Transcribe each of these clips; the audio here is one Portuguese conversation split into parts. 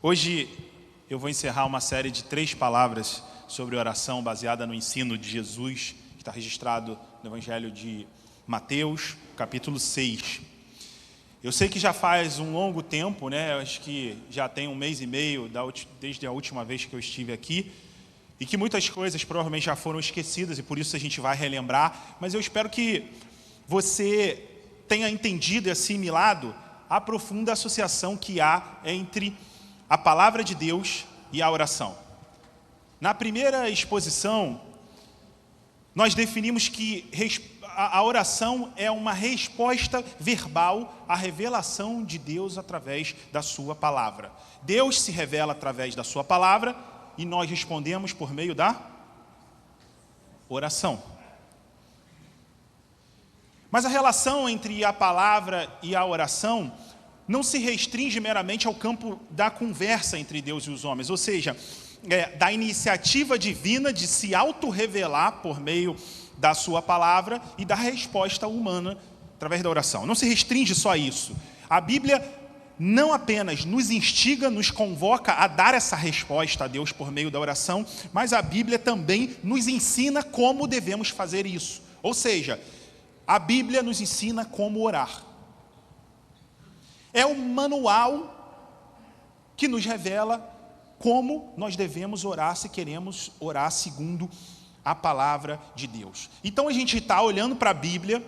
Hoje eu vou encerrar uma série de 3 palavras sobre oração baseada no ensino de Jesus, que está registrado no Evangelho de Mateus, capítulo 6. Eu sei que já faz um longo tempo, né? Eu acho que já tem 1 mês e meio desde a última vez que eu estive aqui, e que muitas coisas provavelmente já foram esquecidas e por isso a gente vai relembrar, mas eu espero que você tenha entendido e assimilado a profunda associação que há entre a palavra de Deus e a oração. Na primeira exposição, nós definimos que a oração é uma resposta verbal à revelação de Deus através da sua palavra. Deus se revela através da sua palavra e nós respondemos por meio da oração. Mas a relação entre a palavra e a oração não se restringe meramente ao campo da conversa entre Deus e os homens, ou seja, da iniciativa divina de se autorrevelar por meio da sua palavra e da resposta humana através da oração. Não se restringe só a isso. A Bíblia não apenas nos instiga, nos convoca a dar essa resposta a Deus por meio da oração, mas a Bíblia também nos ensina como devemos fazer isso. Ou seja, a Bíblia nos ensina como orar. É um manual que nos revela como nós devemos orar se queremos orar segundo a palavra de Deus. Então a gente está olhando para a Bíblia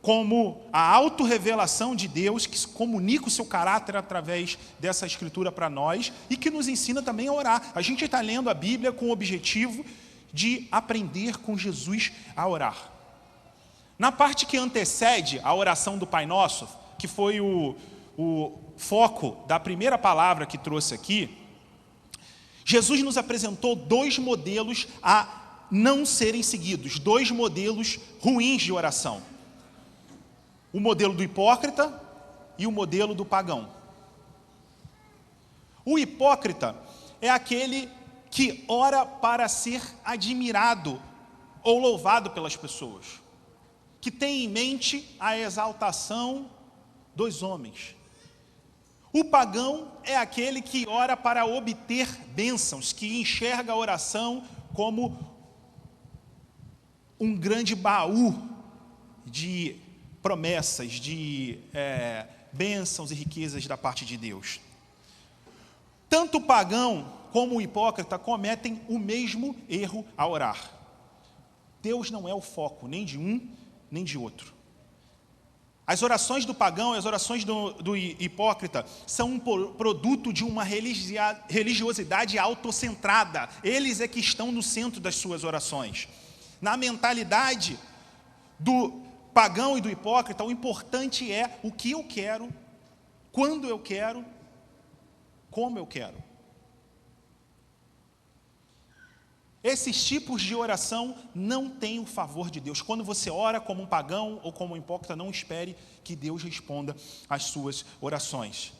como a autorrevelação de Deus que comunica o seu caráter através dessa escritura para nós e que nos ensina também a orar. A gente está lendo a Bíblia com o objetivo de aprender com Jesus a orar. Na parte que antecede a oração do Pai Nosso, que foi o foco da primeira palavra que trouxe aqui, Jesus nos apresentou 2 modelos a não serem seguidos, 2 modelos ruins de oração. O modelo do hipócrita e o modelo do pagão. O hipócrita é aquele que ora para ser admirado ou louvado pelas pessoas, que tem em mente a exaltação dos homens. O pagão é aquele que ora para obter bênçãos, que enxerga a oração como um grande baú de promessas, de bênçãos e riquezas da parte de Deus. Tanto o pagão como o hipócrita cometem o mesmo erro ao orar. Deus não é o foco nem de um nem de outro. As orações do pagão e as orações do hipócrita são um produto de uma religiosidade autocentrada. Eles é que estão no centro das suas orações. Na mentalidade do pagão e do hipócrita, o importante é o que eu quero, quando eu quero, como eu quero. Esses tipos de oração não têm o favor de Deus. Quando você ora como um pagão ou como um hipócrita, não espere que Deus responda às suas orações.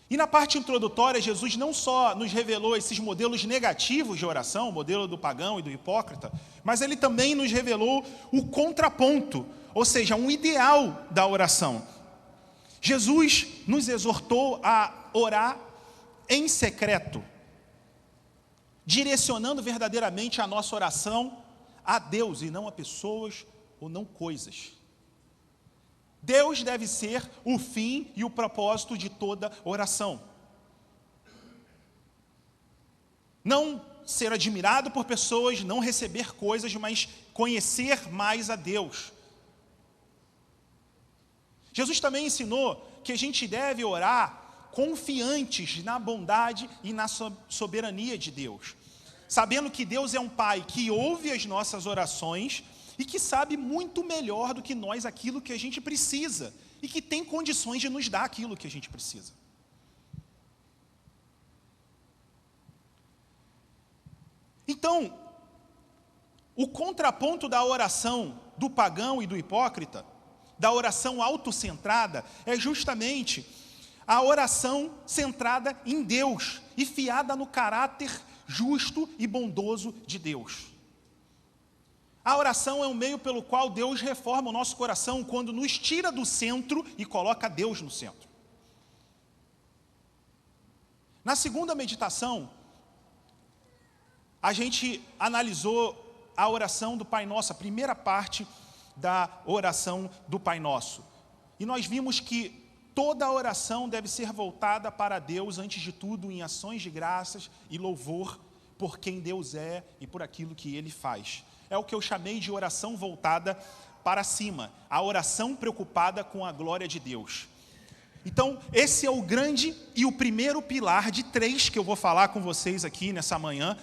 E na parte introdutória, Jesus não só nos revelou esses modelos negativos de oração, o modelo do pagão e do hipócrita, mas ele também nos revelou o contraponto, ou seja, um ideal da oração. Jesus nos exortou a orar em secreto, direcionando verdadeiramente a nossa oração a Deus e não a pessoas ou não coisas. Deus deve ser o fim e o propósito de toda oração. Não ser admirado por pessoas, não receber coisas, mas conhecer mais a Deus. Jesus também ensinou que a gente deve orar confiantes na bondade e na soberania de Deus, sabendo que Deus é um Pai que ouve as nossas orações e que sabe muito melhor do que nós aquilo que a gente precisa e que tem condições de nos dar aquilo que a gente precisa. Então, o contraponto da oração do pagão e do hipócrita, da oração autocentrada, é justamente a oração centrada em Deus e fiada no caráter justo e bondoso de Deus. A oração é um meio pelo qual Deus reforma o nosso coração quando nos tira do centro e coloca Deus no centro. Na segunda meditação, a gente analisou a oração do Pai Nosso, a primeira parte da oração do Pai Nosso. E nós vimos que toda a oração deve ser voltada para Deus, antes de tudo, em ações de graças e louvor por quem Deus é e por aquilo que Ele faz. É o que eu chamei de oração voltada para cima, a oração preocupada com a glória de Deus. Então, esse é o grande e o primeiro pilar de 3 que eu vou falar com vocês aqui nessa manhã,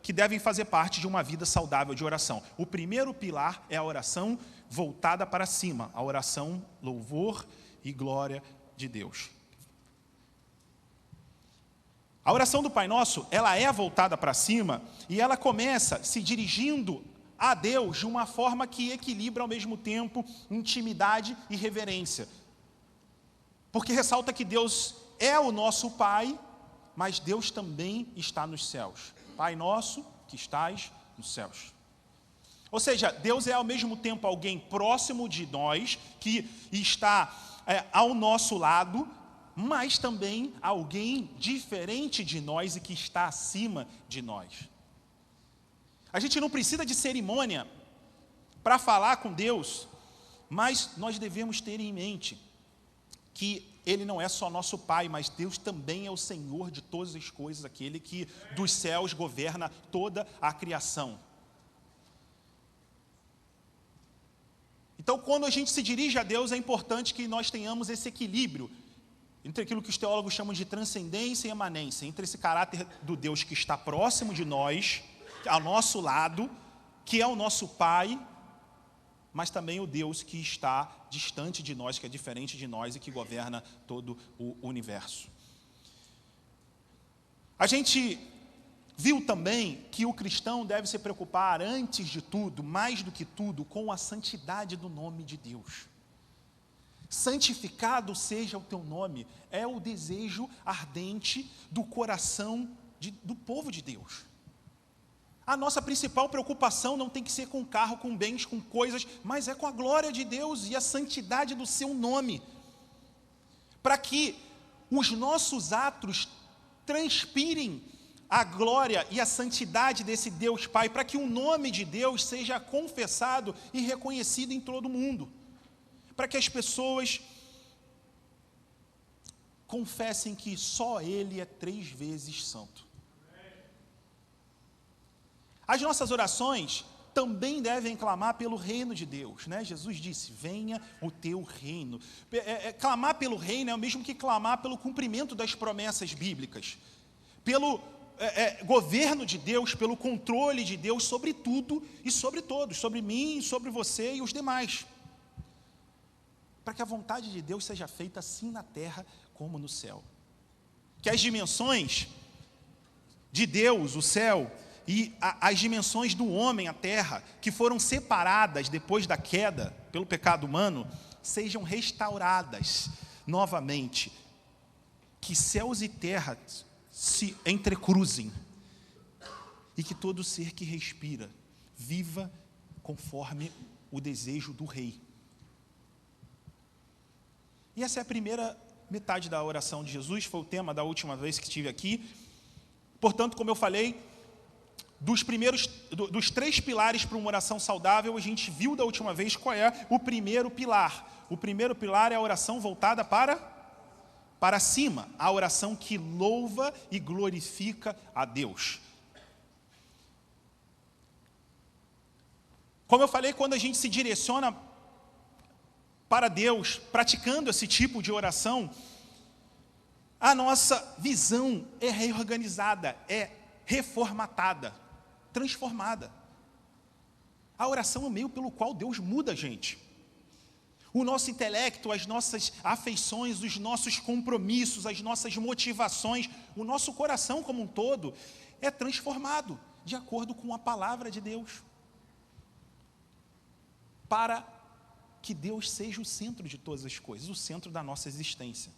que devem fazer parte de uma vida saudável de oração. O primeiro pilar é a oração voltada para cima, a oração louvor e glória de Deus. A oração do Pai Nosso, ela é voltada para cima e ela começa se dirigindo a Deus de uma forma que equilibra ao mesmo tempo intimidade e reverência. Porque ressalta que Deus é o nosso Pai, mas Deus também está nos céus. Pai nosso que estás nos céus. Ou seja, Deus é ao mesmo tempo alguém próximo de nós, que está ao nosso lado, mas também alguém diferente de nós e que está acima de nós. A gente não precisa de cerimônia para falar com Deus, mas nós devemos ter em mente que Ele não é só nosso Pai, mas Deus também é o Senhor de todas as coisas, aquele que dos céus governa toda a criação. Então, quando a gente se dirige a Deus, é importante que nós tenhamos esse equilíbrio entre aquilo que os teólogos chamam de transcendência e emanência, entre esse caráter do Deus que está próximo de nós, ao nosso lado, que é o nosso Pai, mas também o Deus que está distante de nós, que é diferente de nós e que governa todo o universo. A gente viu também que o cristão deve se preocupar, antes de tudo, mais do que tudo, com a santidade do nome de Deus. Santificado seja o teu nome, é o desejo ardente do coração do povo de Deus. A nossa principal preocupação não tem que ser com carro, com bens, com coisas, mas é com a glória de Deus e a santidade do seu nome. Para que os nossos atos transpirem a glória e a santidade desse Deus Pai, para que o nome de Deus seja confessado e reconhecido em todo o mundo. Para que as pessoas confessem que só Ele é 3 vezes santo. As nossas orações também devem clamar pelo reino de Deus, né? Jesus disse, venha o teu reino. Clamar pelo reino é o mesmo que clamar pelo cumprimento das promessas bíblicas, pelo governo de Deus, pelo controle de Deus sobre tudo e sobre todos, sobre mim, sobre você e os demais. Para que a vontade de Deus seja feita assim na terra como no céu. Que as dimensões de Deus, o céu, e as dimensões do homem, a terra, que foram separadas depois da queda pelo pecado humano, sejam restauradas novamente. Que céus e terra se entrecruzem e que todo ser que respira viva conforme o desejo do Rei. E essa é a primeira metade da oração de Jesus, foi o tema da última vez que estive aqui. Portanto, como eu falei, dos 3 pilares para uma oração saudável, a gente viu da última vez qual é o primeiro pilar. O primeiro pilar é a oração voltada para cima, a oração que louva e glorifica a Deus. Como eu falei, quando a gente se direciona para Deus, praticando esse tipo de oração, a nossa visão é reorganizada, é reformatada, transformada. A oração é o meio pelo qual Deus muda a gente. O nosso intelecto, as nossas afeições, os nossos compromissos, as nossas motivações, o nosso coração como um todo é transformado de acordo com a palavra de Deus. Para que Deus seja o centro de todas as coisas, o centro da nossa existência.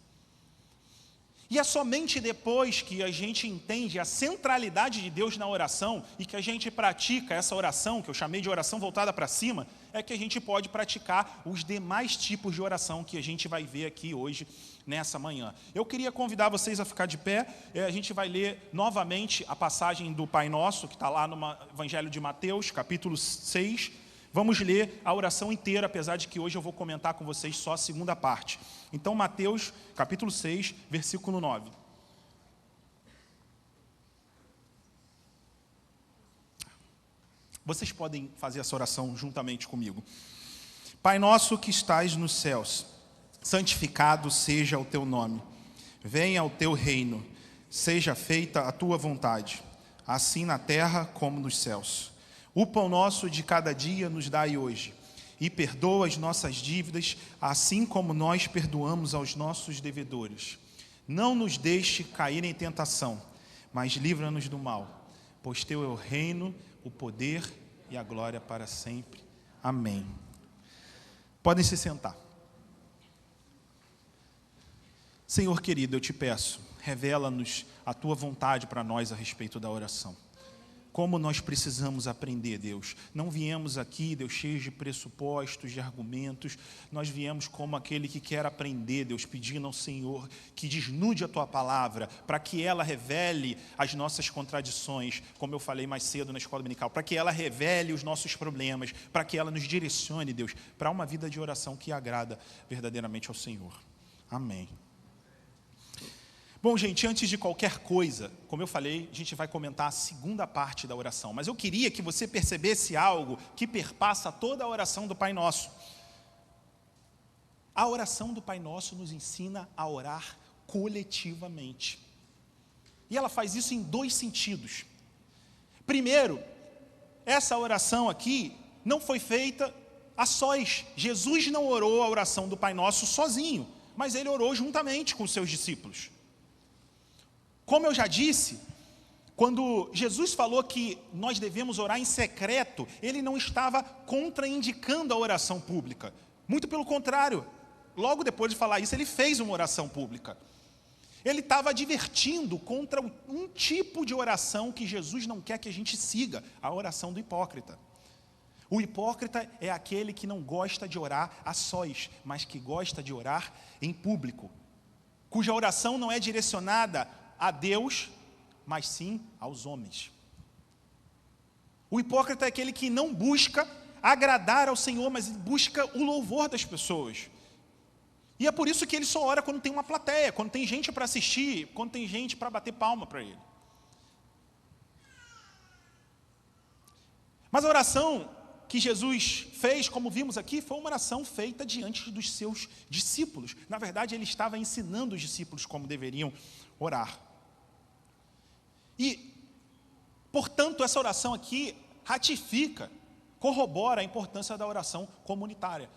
E é somente depois que a gente entende a centralidade de Deus na oração e que a gente pratica essa oração, que eu chamei de oração voltada para cima, é que a gente pode praticar os demais tipos de oração que a gente vai ver aqui hoje, nessa manhã. Eu queria convidar vocês a ficar de pé. A gente vai ler novamente a passagem do Pai Nosso, que está lá no Evangelho de Mateus, capítulo 6. Vamos ler a oração inteira, apesar de que hoje eu vou comentar com vocês só a segunda parte. Então, Mateus, capítulo 6, versículo 9. Vocês podem fazer essa oração juntamente comigo. Pai nosso que estais nos céus, santificado seja o teu nome. Venha o teu reino, seja feita a tua vontade, assim na terra como nos céus. O pão nosso de cada dia nos dai hoje, e perdoa as nossas dívidas, assim como nós perdoamos aos nossos devedores. Não nos deixe cair em tentação, mas livra-nos do mal, pois teu é o reino, o poder e a glória para sempre. Amém. Podem se sentar. Senhor querido, eu te peço, revela-nos a tua vontade para nós a respeito da oração. Como nós precisamos aprender, Deus. Não viemos aqui, Deus, cheios de pressupostos, de argumentos. Nós viemos como aquele que quer aprender, Deus, pedindo ao Senhor que desnude a tua palavra, para que ela revele as nossas contradições, como eu falei mais cedo na escola dominical, para que ela revele os nossos problemas, para que ela nos direcione, Deus, para uma vida de oração que agrada verdadeiramente ao Senhor. Amém. Bom, gente, antes de qualquer coisa, como eu falei, a gente vai comentar a segunda parte da oração. Mas eu queria que você percebesse algo que perpassa toda a oração do Pai Nosso. A oração do Pai Nosso nos ensina a orar coletivamente. E ela faz isso em dois sentidos. Primeiro, essa oração aqui não foi feita a sós. Jesus não orou a oração do Pai Nosso sozinho, mas ele orou juntamente com os seus discípulos. Como eu já disse, quando Jesus falou que nós devemos orar em secreto, ele não estava contraindicando a oração pública. Muito pelo contrário, logo depois de falar isso, ele fez uma oração pública. Ele estava advertindo contra um tipo de oração que Jesus não quer que a gente siga, a oração do hipócrita. O hipócrita é aquele que não gosta de orar a sós, mas que gosta de orar em público, cuja oração não é direcionada a Deus, mas sim aos homens. O hipócrita é aquele que não busca agradar ao Senhor, mas busca o louvor das pessoas. E é por isso que ele só ora quando tem uma plateia, quando tem gente para assistir, quando tem gente para bater palma para ele. Mas a oração que Jesus fez, como vimos aqui, foi uma oração feita diante dos seus discípulos. Na verdade, ele estava ensinando os discípulos como deveriam orar. E, portanto, essa oração aqui ratifica, corrobora a importância da oração comunitária.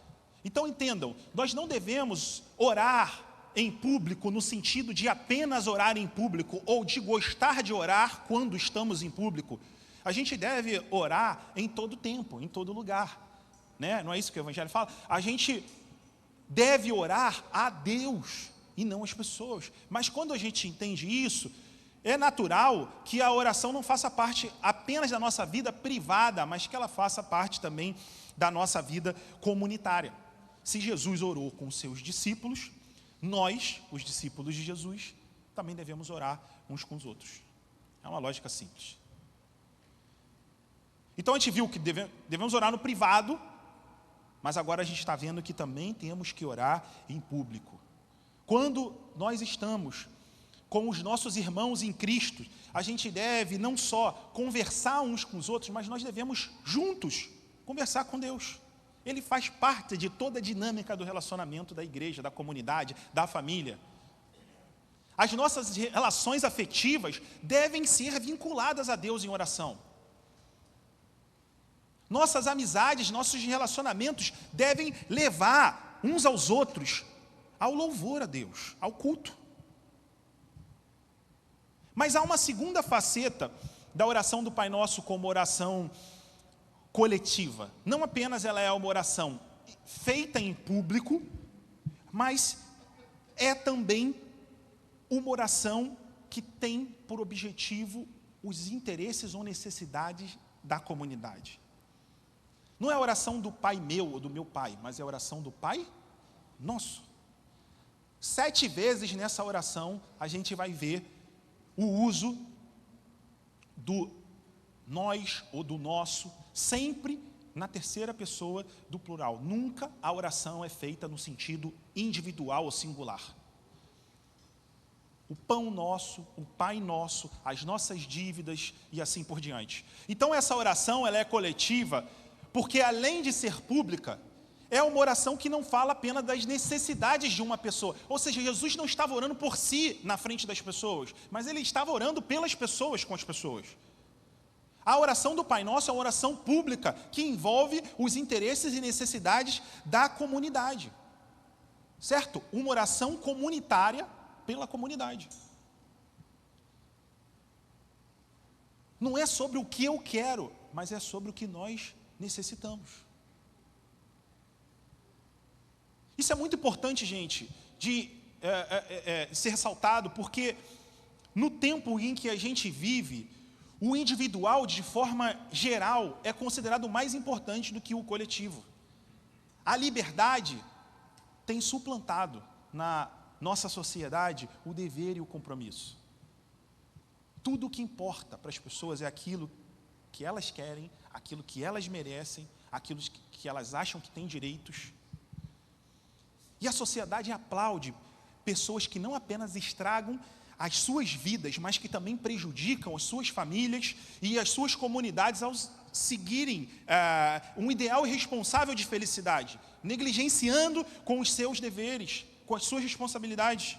Então, entendam, nós não devemos orar em público no sentido de apenas orar em público ou de gostar de orar quando estamos em público. A gente deve orar em todo tempo, em todo lugar, né? Não é isso que o Evangelho fala? A gente deve orar a Deus e não as pessoas. Mas quando a gente entende isso, é natural que a oração não faça parte apenas da nossa vida privada, mas que ela faça parte também da nossa vida comunitária. Se Jesus orou com os seus discípulos, nós, os discípulos de Jesus, também devemos orar uns com os outros. É uma lógica simples. Então a gente viu que devemos orar no privado, mas agora a gente está vendo que também temos que orar em público. Quando nós estamos com os nossos irmãos em Cristo, a gente deve não só conversar uns com os outros, mas nós devemos juntos conversar com Deus. Ele faz parte de toda a dinâmica do relacionamento da igreja, da comunidade, da família. As nossas relações afetivas devem ser vinculadas a Deus em oração. Nossas amizades, nossos relacionamentos devem levar uns aos outros ao louvor a Deus, ao culto. Mas há uma segunda faceta da oração do Pai Nosso como oração coletiva. Não apenas ela é uma oração feita em público, mas é também uma oração que tem por objetivo os interesses ou necessidades da comunidade. Não é a oração do Pai meu ou do meu Pai, mas é a oração do Pai nosso. 7 vezes nessa oração a gente vai ver o uso do nós ou do nosso, sempre na terceira pessoa do plural. Nunca a oração é feita no sentido individual ou singular. O pão nosso, o Pai nosso, as nossas dívidas e assim por diante. Então essa oração ela é coletiva, porque além de ser pública, é uma oração que não fala apenas das necessidades de uma pessoa. Ou seja, Jesus não estava orando por si na frente das pessoas, mas ele estava orando pelas pessoas com as pessoas. A oração do Pai Nosso é uma oração pública que envolve os interesses e necessidades da comunidade. Certo? Uma oração comunitária pela comunidade. Não é sobre o que eu quero, mas é sobre o que nós necessitamos. Isso é muito importante, gente, de ser ressaltado, porque no tempo em que a gente vive, o individual, de forma geral, é considerado mais importante do que o coletivo. A liberdade tem suplantado na nossa sociedade o dever e o compromisso. Tudo o que importa para as pessoas é aquilo que elas querem, aquilo que elas merecem, aquilo que elas acham que têm direitos. E a sociedade aplaude pessoas que não apenas estragam as suas vidas, mas que também prejudicam as suas famílias e as suas comunidades ao seguirem um ideal irresponsável de felicidade, negligenciando com os seus deveres, com as suas responsabilidades.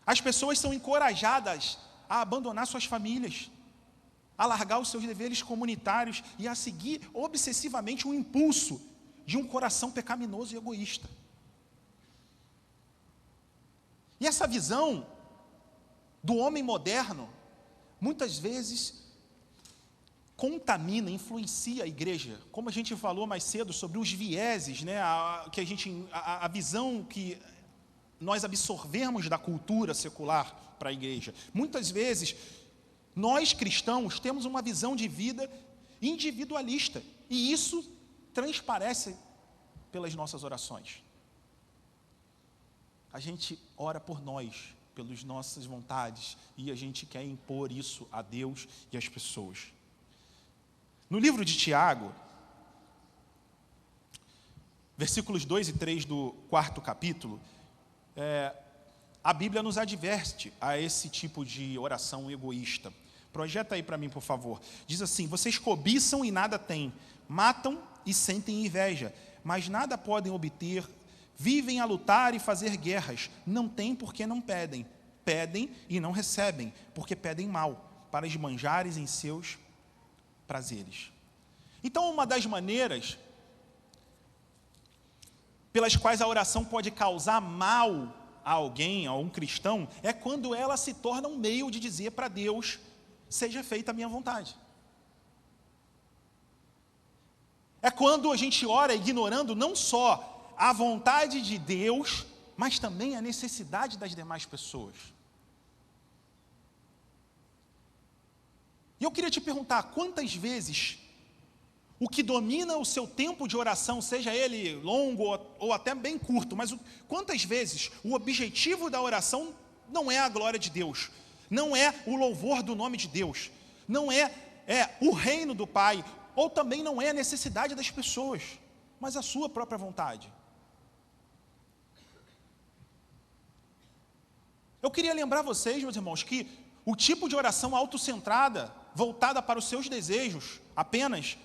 As pessoas são encorajadas a abandonar suas famílias, a largar os seus deveres comunitários e a seguir obsessivamente o impulso de um coração pecaminoso e egoísta. E essa visão do homem moderno, muitas vezes, contamina, influencia a igreja. Como a gente falou mais cedo sobre os vieses, né, a visão que nós absorvemos da cultura secular para a igreja. Muitas vezes, nós cristãos temos uma visão de vida individualista, e isso transparece pelas nossas orações. A gente ora por nós, pelas nossas vontades, e a gente quer impor isso a Deus e às pessoas. No livro de Tiago, versículos 2 e 3 do 4º capítulo, a Bíblia nos adverte a esse tipo de oração egoísta. Projeta aí para mim, por favor. Diz assim: vocês cobiçam e nada têm, matam e sentem inveja, mas nada podem obter, vivem a lutar e fazer guerras, não têm porque não pedem, pedem e não recebem, porque pedem mal, para esbanjares em seus prazeres. Então, uma das maneiras pelas quais a oração pode causar mal a alguém, a um cristão, é quando ela se torna um meio de dizer para Deus: seja feita a minha vontade. É quando a gente ora ignorando não só a vontade de Deus, mas também a necessidade das demais pessoas. E eu queria te perguntar, quantas vezes o que domina o seu tempo de oração, seja ele longo ou até bem curto, mas quantas vezes o objetivo da oração não é a glória de Deus, não é o louvor do nome de Deus, não é o reino do Pai, ou também não é a necessidade das pessoas, mas a sua própria vontade. Eu queria lembrar vocês, meus irmãos, que o tipo de oração autocentrada, voltada para os seus desejos apenas,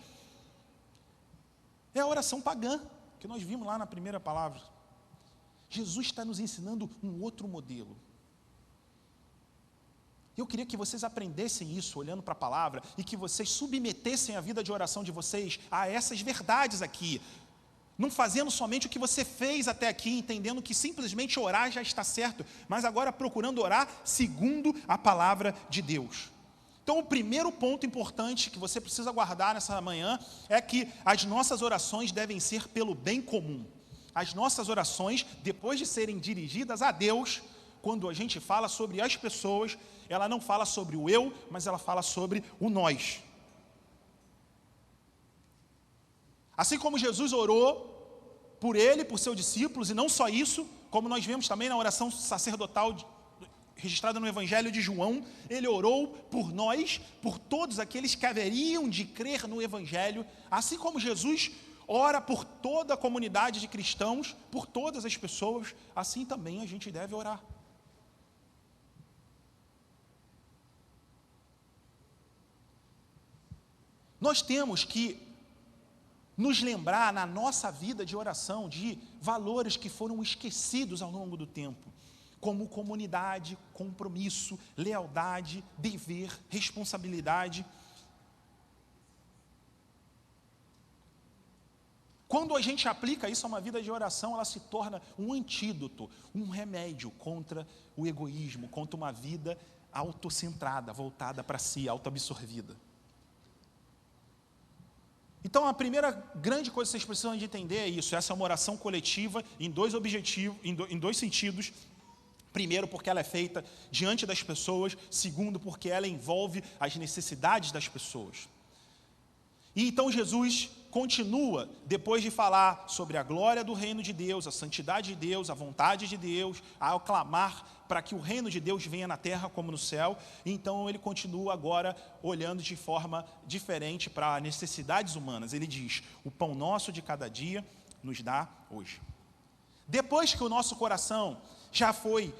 é a oração pagã, que nós vimos lá na primeira palavra. Jesus está nos ensinando um outro modelo. Eu queria que vocês aprendessem isso, olhando para a palavra, e que vocês submetessem a vida de oração de vocês a essas verdades aqui, não fazendo somente o que você fez até aqui, entendendo que simplesmente orar já está certo, mas agora procurando orar segundo a palavra de Deus. Então, o primeiro ponto importante que você precisa guardar nessa manhã é que as nossas orações devem ser pelo bem comum. As nossas orações, depois de serem dirigidas a Deus, quando a gente fala sobre as pessoas, ela não fala sobre o eu, mas ela fala sobre o nós. Assim como Jesus orou por ele, por seus discípulos, e não só isso, como nós vemos também na oração sacerdotal registrada no Evangelho de João, ele orou por nós, por todos aqueles que haveriam de crer no Evangelho, assim como Jesus ora por toda a comunidade de cristãos, por todas as pessoas, assim também a gente deve orar. Nós temos que nos lembrar na nossa vida de oração de valores que foram esquecidos ao longo do tempo, como comunidade, compromisso, lealdade, dever, responsabilidade. Quando a gente aplica isso a uma vida de oração, ela se torna um antídoto, um remédio contra o egoísmo, contra uma vida autocentrada, voltada para si, autoabsorvida. Então, a primeira grande coisa que vocês precisam de entender é isso. Essa é uma oração coletiva em dois objetivos, em dois sentidos. Primeiro, porque ela é feita diante das pessoas. Segundo, porque ela envolve as necessidades das pessoas. E então Jesus continua, depois de falar sobre a glória do reino de Deus, a santidade de Deus, a vontade de Deus, a clamar para que o reino de Deus venha na terra como no céu. Então ele continua agora olhando de forma diferente para as necessidades humanas. Ele diz: o pão nosso de cada dia nos dá hoje. Depois que o nosso coração já foi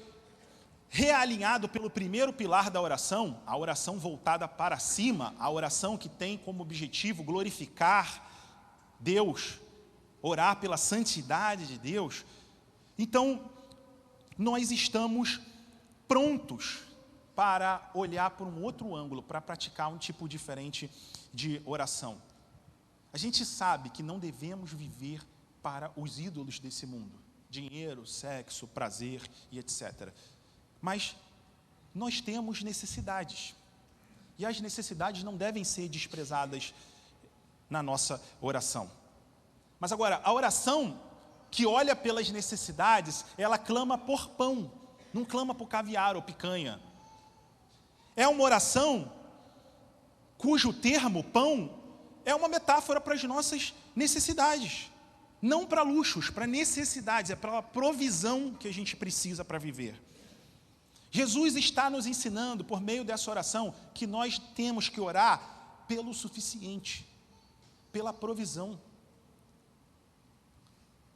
realinhado pelo primeiro pilar da oração, a oração voltada para cima, a oração que tem como objetivo glorificar Deus, orar pela santidade de Deus, então nós estamos prontos para olhar por um outro ângulo, para praticar um tipo diferente de oração. A gente sabe que não devemos viver para os ídolos desse mundo, dinheiro, sexo, prazer e etc. Mas nós temos necessidades, e as necessidades não devem ser desprezadas na nossa oração. Mas agora, a oração que olha pelas necessidades, ela clama por pão, não clama por caviar ou picanha. É uma oração cujo termo pão é uma metáfora para as nossas necessidades, não para luxos, para necessidades, é para a provisão que a gente precisa para viver. Jesus está nos ensinando, por meio dessa oração, que nós temos que orar pelo suficiente, pela provisão,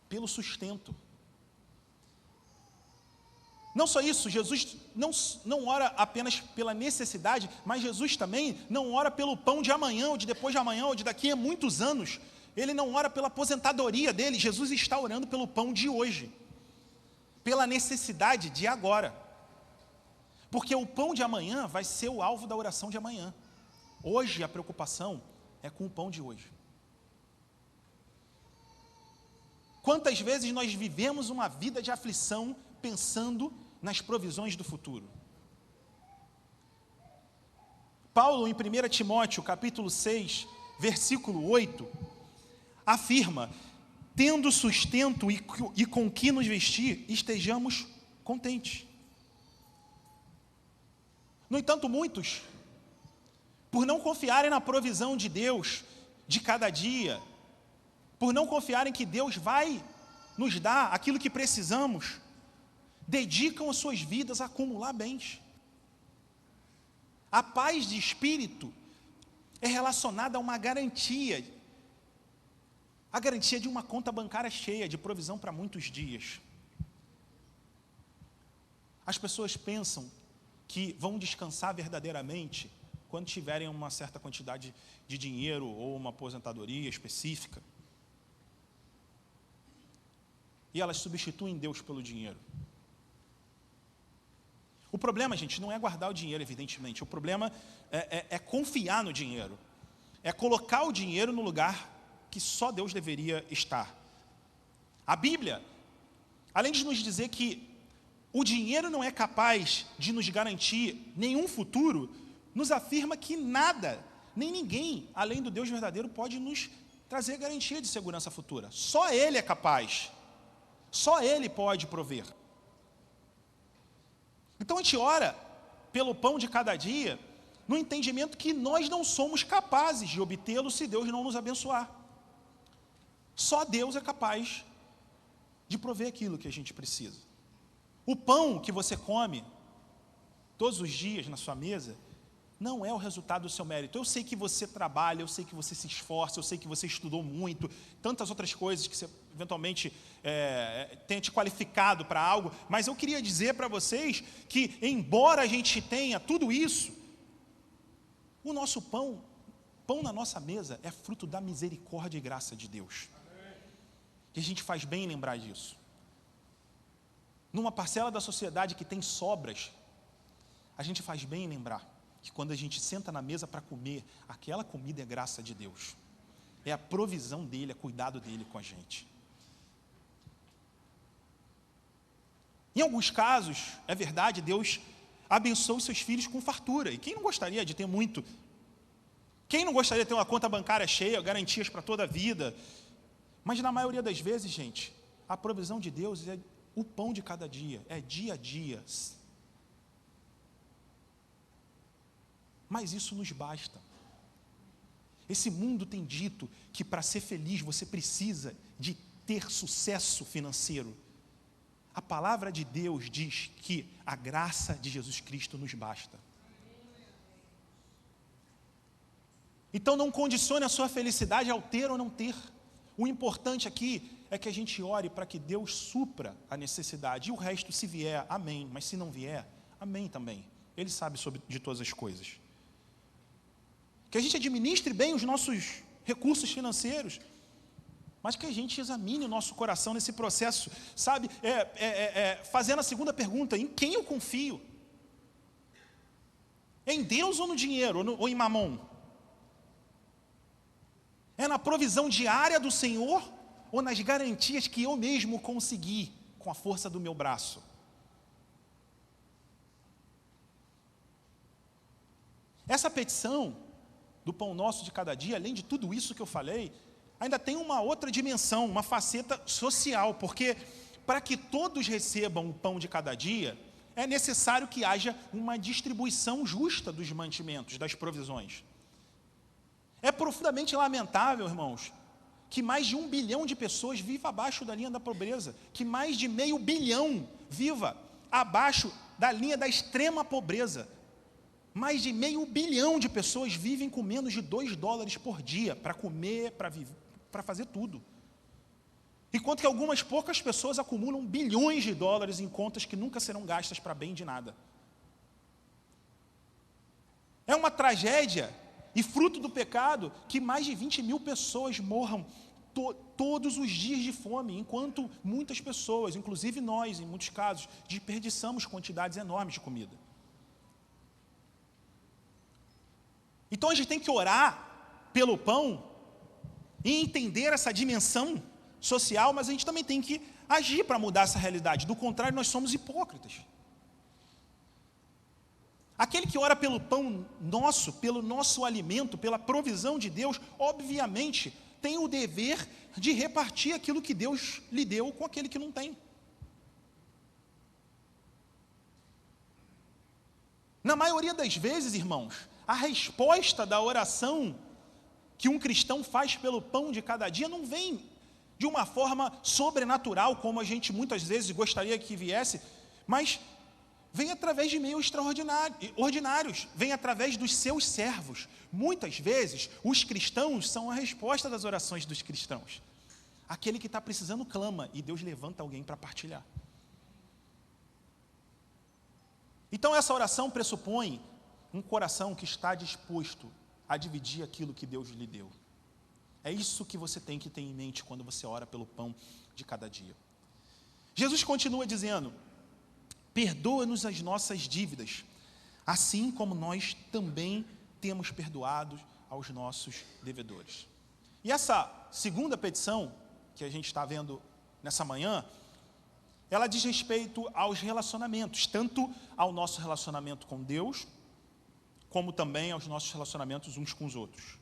pelo sustento. Não só isso, Jesus não ora apenas pela necessidade, mas Jesus também não ora pelo pão de amanhã, ou de depois de amanhã, ou de daqui a muitos anos. Ele não ora pela aposentadoria dele, Jesus está orando pelo pão de hoje, pela necessidade de agora. Porque o pão de amanhã vai ser o alvo da oração de amanhã. Hoje a preocupação é com o pão de hoje. Quantas vezes nós vivemos uma vida de aflição pensando nas provisões do futuro? Paulo, em 1 Timóteo, capítulo 6, versículo 8, afirma: tendo sustento e com que nos vestir, estejamos contentes. No entanto, muitos, por não confiarem na provisão de Deus de cada dia, por não confiarem que Deus vai nos dar aquilo que precisamos, dedicam as suas vidas a acumular bens. A paz de espírito é relacionada a uma garantia, a garantia de uma conta bancária cheia, de provisão para muitos dias. As pessoas pensam que vão descansar verdadeiramente quando tiverem uma certa quantidade de dinheiro ou uma aposentadoria específica. E elas substituem Deus pelo dinheiro. O problema, gente, não é guardar o dinheiro, evidentemente. O problema é confiar no dinheiro. É colocar o dinheiro no lugar que só Deus deveria estar. A Bíblia, além de nos dizer que o dinheiro não é capaz de nos garantir nenhum futuro, nos afirma que nada, nem ninguém, além do Deus verdadeiro, pode nos trazer garantia de segurança futura. Só Ele é capaz. Só Ele pode prover. Então a gente ora pelo pão de cada dia, no entendimento que nós não somos capazes de obtê-lo se Deus não nos abençoar. Só Deus é capaz de prover aquilo que a gente precisa. O pão que você come todos os dias na sua mesa não é o resultado do seu mérito. Eu sei que você trabalha, eu sei que você se esforça, eu sei que você estudou muito, tantas outras coisas que você eventualmente tenha te qualificado para algo, mas eu queria dizer para vocês que, embora a gente tenha tudo isso, o nosso pão na nossa mesa é fruto da misericórdia e graça de Deus. E a gente faz bem em lembrar disso. Numa parcela da sociedade que tem sobras, a gente faz bem em lembrar que quando a gente senta na mesa para comer, aquela comida é graça de Deus. É a provisão dele, é cuidado dele com a gente. Em alguns casos, é verdade, Deus abençoa os seus filhos com fartura. E quem não gostaria de ter muito? Quem não gostaria de ter uma conta bancária cheia, garantias para toda a vida? Mas na maioria das vezes, gente, a provisão de Deus é o pão de cada dia, é dia a dia. Mas isso nos basta. Esse mundo tem dito que para ser feliz você precisa de ter sucesso financeiro. A palavra de Deus diz que a graça de Jesus Cristo nos basta. Então não condicione a sua felicidade ao ter ou não ter. O importante aqui é que a gente ore para que Deus supra a necessidade. E o resto, se vier, amém. Mas se não vier, amém também. Ele sabe de todas as coisas. Que a gente administre bem os nossos recursos financeiros, mas que a gente examine o nosso coração nesse processo, sabe? Fazendo a segunda pergunta: em quem eu confio? Em Deus ou no dinheiro, ou em mamon? É na provisão diária do Senhor, ou nas garantias que eu mesmo consegui com a força do meu braço? Essa petição do pão nosso de cada dia, além de tudo isso que eu falei, ainda tem uma outra dimensão, uma faceta social, porque para que todos recebam o pão de cada dia, é necessário que haja uma distribuição justa dos mantimentos, das provisões. É profundamente lamentável, irmãos, que mais de 1 bilhão de pessoas vivam abaixo da linha da pobreza, que mais de meio bilhão viva abaixo da linha da extrema pobreza. Mais de meio bilhão de pessoas vivem com menos de $2 por dia para comer, para fazer tudo. Enquanto que algumas poucas pessoas acumulam bilhões de dólares em contas que nunca serão gastas para bem de nada. É uma tragédia e fruto do pecado que mais de 20 mil pessoas morram todos os dias de fome, enquanto muitas pessoas, inclusive nós, em muitos casos, desperdiçamos quantidades enormes de comida. Então a gente tem que orar pelo pão e entender essa dimensão social, mas a gente também tem que agir para mudar essa realidade. Do contrário, nós somos hipócritas. Aquele que ora pelo pão nosso, pelo nosso alimento, pela provisão de Deus, obviamente tem o dever de repartir aquilo que Deus lhe deu com aquele que não tem. Na maioria das vezes, irmãos, a resposta da oração que um cristão faz pelo pão de cada dia não vem de uma forma sobrenatural, como a gente muitas vezes gostaria que viesse, mas vem através de meios ordinários, vem através dos seus servos. Muitas vezes, os cristãos são a resposta das orações dos cristãos. Aquele que está precisando clama, e Deus levanta alguém para partilhar. Então essa oração pressupõe um coração que está disposto a dividir aquilo que Deus lhe deu. É isso que você tem que ter em mente quando você ora pelo pão de cada dia. Jesus continua dizendo: perdoa-nos as nossas dívidas, assim como nós também temos perdoado aos nossos devedores. E essa segunda petição que a gente está vendo nessa manhã, ela diz respeito aos relacionamentos, tanto ao nosso relacionamento com Deus, como também aos nossos relacionamentos uns com os outros.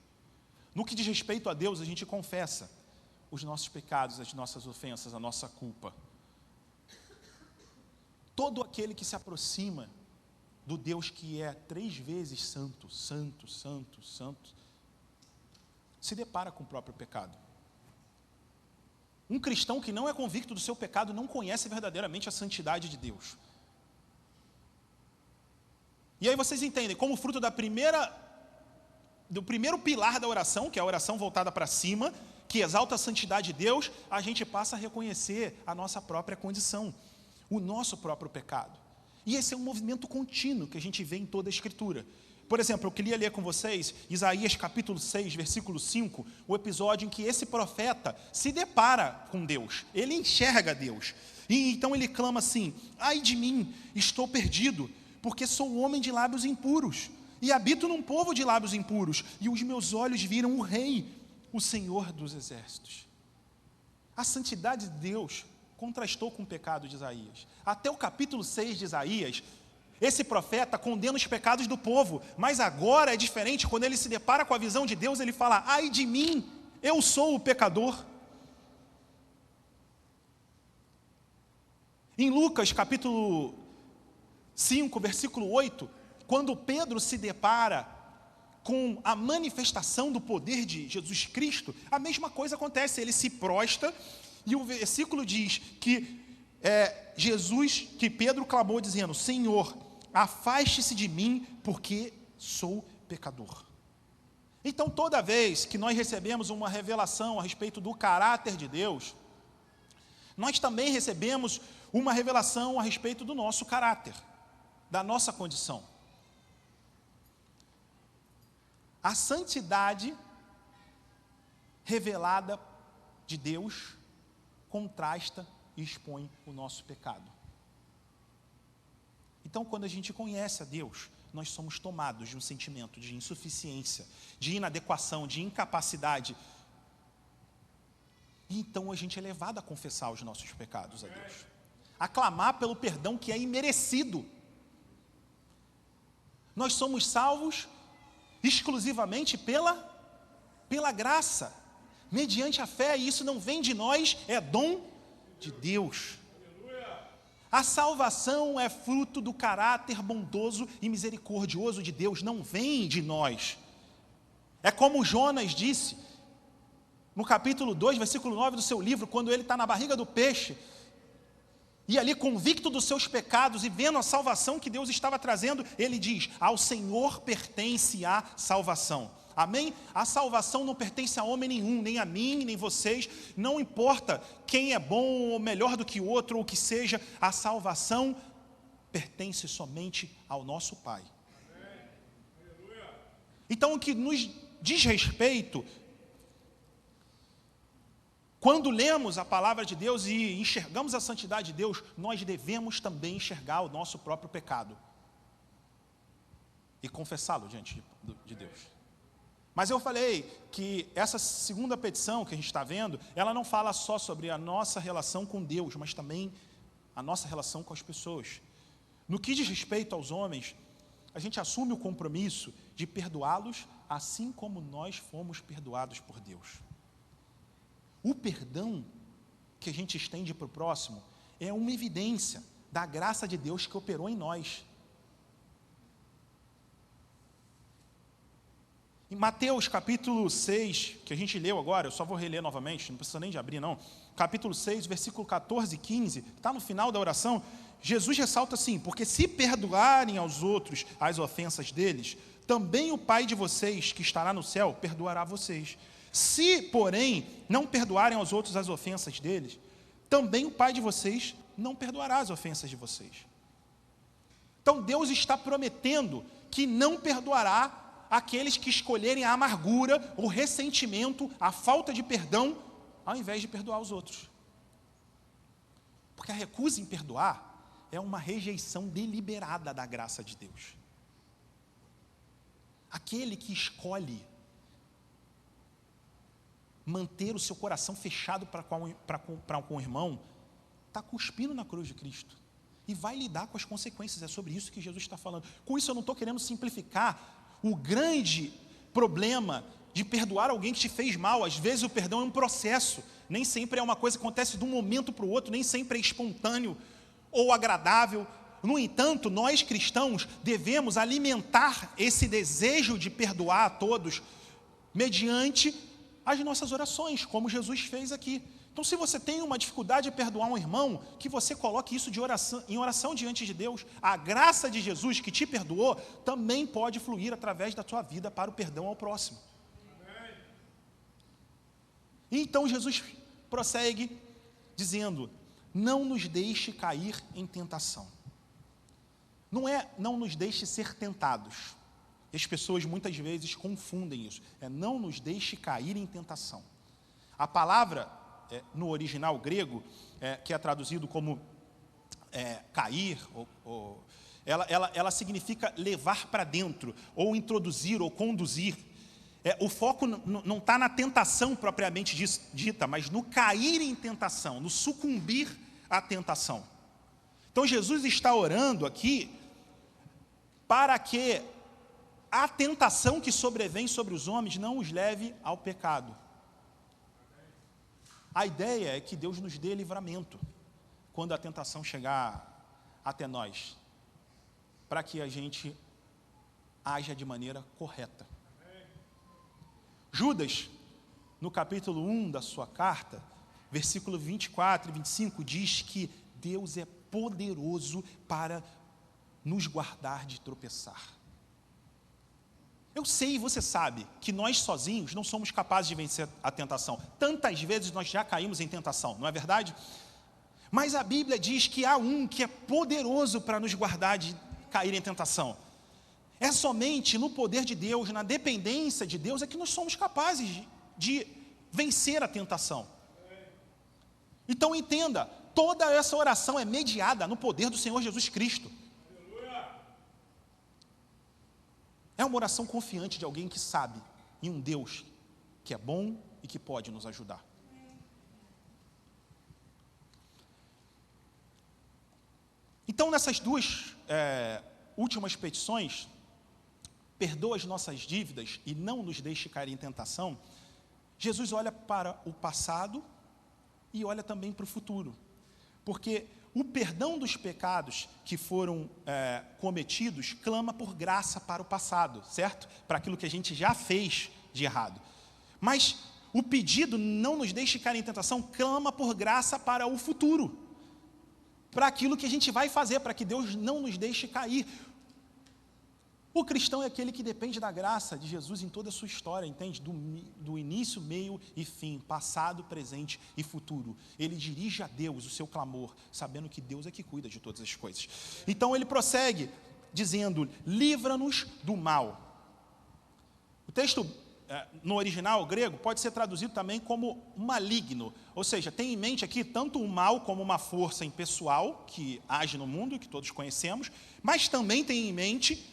No que diz respeito a Deus, a gente confessa os nossos pecados, as nossas ofensas, a nossa culpa. Todo aquele que se aproxima do Deus que é 3 vezes santo, santo, santo, santo, se depara com o próprio pecado. Um cristão que não é convicto do seu pecado não conhece verdadeiramente a santidade de Deus. E aí vocês entendem, como fruto do primeiro pilar da oração, que é a oração voltada para cima, que exalta a santidade de Deus, a gente passa a reconhecer a nossa própria condição, o nosso próprio pecado. E esse é um movimento contínuo que a gente vê em toda a Escritura. Por exemplo, eu queria ler com vocês Isaías capítulo 6, versículo 5, o episódio em que esse profeta se depara com Deus, ele enxerga Deus. E então ele clama assim: ai de mim, estou perdido, porque sou homem de lábios impuros, e habito num povo de lábios impuros, e os meus olhos viram o Rei, o Senhor dos exércitos. A santidade de Deus contrastou com o pecado de Isaías. Até o capítulo 6 de Isaías, esse profeta condena os pecados do povo, mas agora é diferente. Quando ele se depara com a visão de Deus, ele fala: ai de mim, eu sou o pecador. Em Lucas capítulo 5, versículo 8, quando Pedro se depara com a manifestação do poder de Jesus Cristo, a mesma coisa acontece, ele se prostra, e o versículo diz que que Pedro clamou dizendo: Senhor, afaste-se de mim, porque sou pecador. Então, toda vez que nós recebemos uma revelação a respeito do caráter de Deus, nós também recebemos uma revelação a respeito do nosso caráter, da nossa condição. A santidade revelada de Deus contrasta e expõe o nosso pecado. Então, quando a gente conhece a Deus, nós somos tomados de um sentimento de insuficiência, de inadequação, de incapacidade. E então a gente é levado a confessar os nossos pecados a Deus, a clamar pelo perdão que é imerecido. Nós somos salvos exclusivamente pela graça, mediante a fé, e isso não vem de nós, é dom de Deus. A salvação é fruto do caráter bondoso e misericordioso de Deus, não vem de nós. É como Jonas disse, no capítulo 2, versículo 9 do seu livro, quando ele está na barriga do peixe, e ali convicto dos seus pecados e vendo a salvação que Deus estava trazendo, ele diz: ao Senhor pertence a salvação. Amém? A salvação não pertence a homem nenhum, nem a mim, nem vocês. Não importa quem é bom ou melhor do que o outro, ou o que seja, a salvação pertence somente ao nosso Pai. Então, o que nos diz respeito, quando lemos a palavra de Deus e enxergamos a santidade de Deus, nós devemos também enxergar o nosso próprio pecado e confessá-lo diante de Deus. Mas eu falei que essa segunda petição que a gente está vendo, ela não fala só sobre a nossa relação com Deus, mas também a nossa relação com as pessoas. No que diz respeito aos homens, a gente assume o compromisso de perdoá-los assim como nós fomos perdoados por Deus. O perdão que a gente estende para o próximo é uma evidência da graça de Deus que operou em nós. Em Mateus capítulo 6, que a gente leu agora, eu só vou reler novamente, não precisa nem de abrir não. Capítulo 6, versículo 14 e 15, está no final da oração. Jesus ressalta assim: porque se perdoarem aos outros as ofensas deles, também o Pai de vocês que estará no céu perdoará vocês. Se, porém, não perdoarem aos outros as ofensas deles, também o Pai de vocês não perdoará as ofensas de vocês. Então Deus está prometendo que não perdoará aqueles que escolherem a amargura, o ressentimento, a falta de perdão, ao invés de perdoar os outros. Porque a recusa em perdoar é uma rejeição deliberada da graça de Deus. Aquele que escolhe manter o seu coração fechado para com o irmão, está cuspindo na cruz de Cristo. E vai lidar com as consequências, é sobre isso que Jesus está falando. Com isso eu não estou querendo simplificar o grande problema de perdoar alguém que te fez mal. Às vezes o perdão é um processo, nem sempre é uma coisa que acontece de um momento para o outro, nem sempre é espontâneo. ou agradável. No entanto, nós cristãos devemos alimentar esse desejo de perdoar a todos mediante as nossas orações, como Jesus fez aqui. Então, se você tem uma dificuldade de perdoar um irmão, que você coloque isso em oração diante de Deus. A graça de Jesus que te perdoou também pode fluir através da tua vida para o perdão ao próximo. Então Jesus prossegue dizendo: não nos deixe cair em tentação. Não é não nos deixe ser tentados. As pessoas muitas vezes confundem isso. É não nos deixe cair em tentação. A palavra, no original grego, que é traduzido como cair, ela significa levar para dentro, ou introduzir, ou conduzir. O foco não está na tentação propriamente dita, mas no cair em tentação, no sucumbir à tentação. Então Jesus está orando aqui para que a tentação que sobrevém sobre os homens não os leve ao pecado. A ideia é que Deus nos dê livramento quando a tentação chegar até nós, para que a gente haja de maneira correta. Judas, no capítulo 1 da sua carta, versículo 24 e 25, diz que Deus é poderoso para nos guardar de tropeçar. Eu sei e você sabe que nós sozinhos não somos capazes de vencer a tentação. Tantas vezes nós já caímos em tentação, não é verdade? Mas a Bíblia diz que há um que é poderoso para nos guardar de cair em tentação. É somente no poder de Deus, na dependência de Deus, é que nós somos capazes de vencer a tentação. Então entenda, toda essa oração é mediada no poder do Senhor Jesus Cristo. É uma oração confiante de alguém que sabe em um Deus que é bom e que pode nos ajudar. Então, nessas duas últimas petições, perdoa as nossas dívidas e não nos deixe cair em tentação, Jesus olha para o passado e olha também para o futuro. Porque o perdão dos pecados que foram cometidos clama por graça para o passado, certo? Para aquilo que a gente já fez de errado. Mas o pedido, não nos deixe cair em tentação, clama por graça para o futuro. Para aquilo que a gente vai fazer, para que Deus não nos deixe cair. O cristão é aquele que depende da graça de Jesus em toda a sua história, entende? Do início, meio e fim, passado, presente e futuro. Ele dirige a Deus o seu clamor, sabendo que Deus é que cuida de todas as coisas. Então ele prossegue dizendo: livra-nos do mal. O texto, no original grego, pode ser traduzido também como maligno. Ou seja, tem em mente aqui tanto o mal como uma força impessoal que age no mundo, que todos conhecemos, mas também tem em mente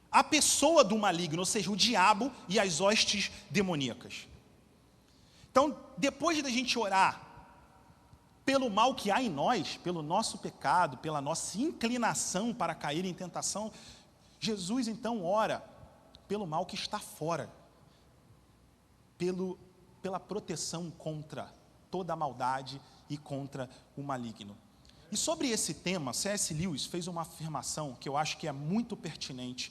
a pessoa do maligno, ou seja, o diabo e as hostes demoníacas. Então, depois da gente orar pelo mal que há em nós, pelo nosso pecado, pela nossa inclinação para cair em tentação, Jesus então ora pelo mal que está fora, pela proteção contra toda a maldade e contra o maligno. E sobre esse tema, C.S. Lewis fez uma afirmação que eu acho que é muito pertinente.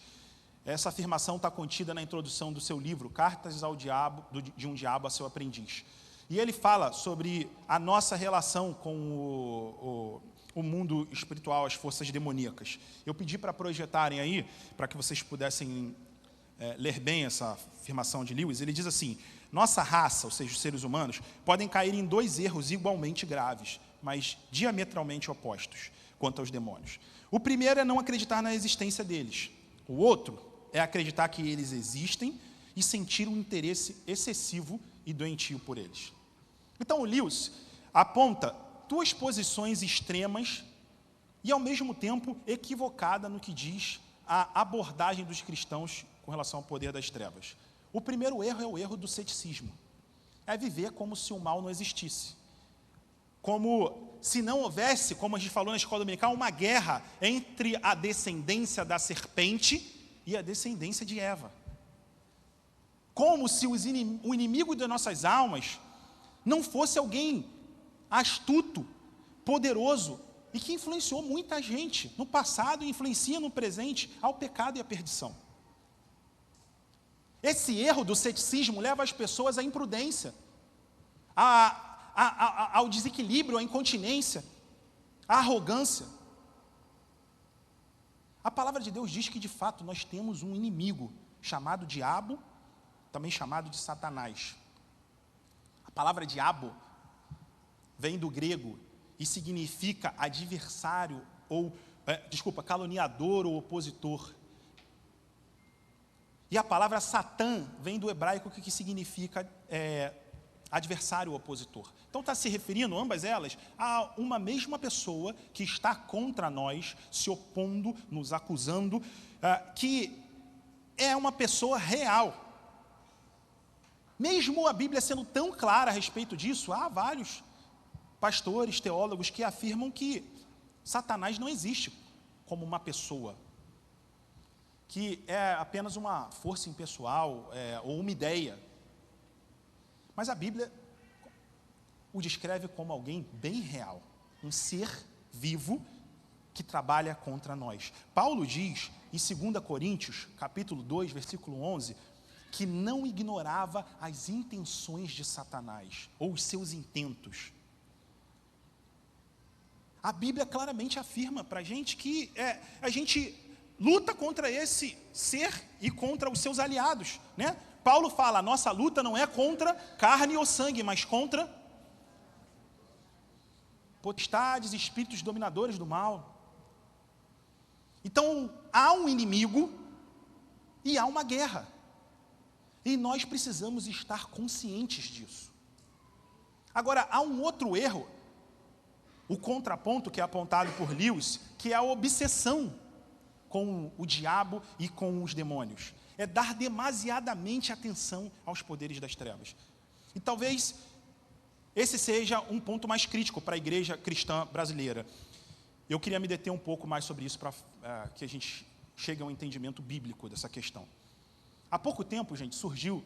Essa afirmação está contida na introdução do seu livro, Cartas ao Diabo, de um Diabo a seu Aprendiz. E ele fala sobre a nossa relação com o mundo espiritual, as forças demoníacas. Eu pedi para projetarem aí, para que vocês pudessem ler bem essa afirmação de Lewis. Ele diz assim: nossa raça, ou seja, os seres humanos, podem cair em dois erros igualmente graves, mas diametralmente opostos quanto aos demônios. O primeiro é não acreditar na existência deles. O outro é acreditar que eles existem e sentir um interesse excessivo e doentio por eles. Então, o Lewis aponta duas posições extremas e, ao mesmo tempo, equivocada no que diz a abordagem dos cristãos com relação ao poder das trevas. O primeiro erro é o erro do ceticismo. É viver como se o mal não existisse. Como se não houvesse, como a gente falou na escola dominical, uma guerra entre a descendência da serpente e a descendência de Eva. Como se o inimigo de nossas almas não fosse alguém astuto, poderoso e que influenciou muita gente no passado e influencia no presente ao pecado e à perdição. Esse erro do ceticismo leva as pessoas à imprudência, ao desequilíbrio, à incontinência, à arrogância. A palavra de Deus diz que, de fato, nós temos um inimigo chamado diabo, também chamado de Satanás. A palavra diabo vem do grego e significa adversário caluniador ou opositor. E a palavra Satã vem do hebraico que significa adversário ou opositor. Então está se referindo, ambas elas, a uma mesma pessoa que está contra nós, se opondo, nos acusando, que é uma pessoa real. Mesmo a Bíblia sendo tão clara a respeito disso, há vários pastores, teólogos que afirmam que Satanás não existe como uma pessoa, que é apenas uma força impessoal ou uma ideia. Mas a Bíblia o descreve como alguém bem real, um ser vivo que trabalha contra nós. Paulo diz em 2 Coríntios, capítulo 2, versículo 11, que não ignorava as intenções de Satanás, ou os seus intentos. A Bíblia claramente afirma para a gente que a gente luta contra esse ser e contra os seus aliados, né? Paulo fala, a nossa luta não é contra carne ou sangue, mas contra potestades, espíritos dominadores do mal. Então, há um inimigo e há uma guerra. E nós precisamos estar conscientes disso. Agora, há um outro erro, o contraponto que é apontado por Lewis, que é a obsessão com o diabo e com os demônios. É dar demasiadamente atenção aos poderes das trevas. E talvez esse seja um ponto mais crítico para a igreja cristã brasileira. Eu queria me deter um pouco mais sobre isso para que a gente chegue a um entendimento bíblico dessa questão. Há pouco tempo, gente, surgiu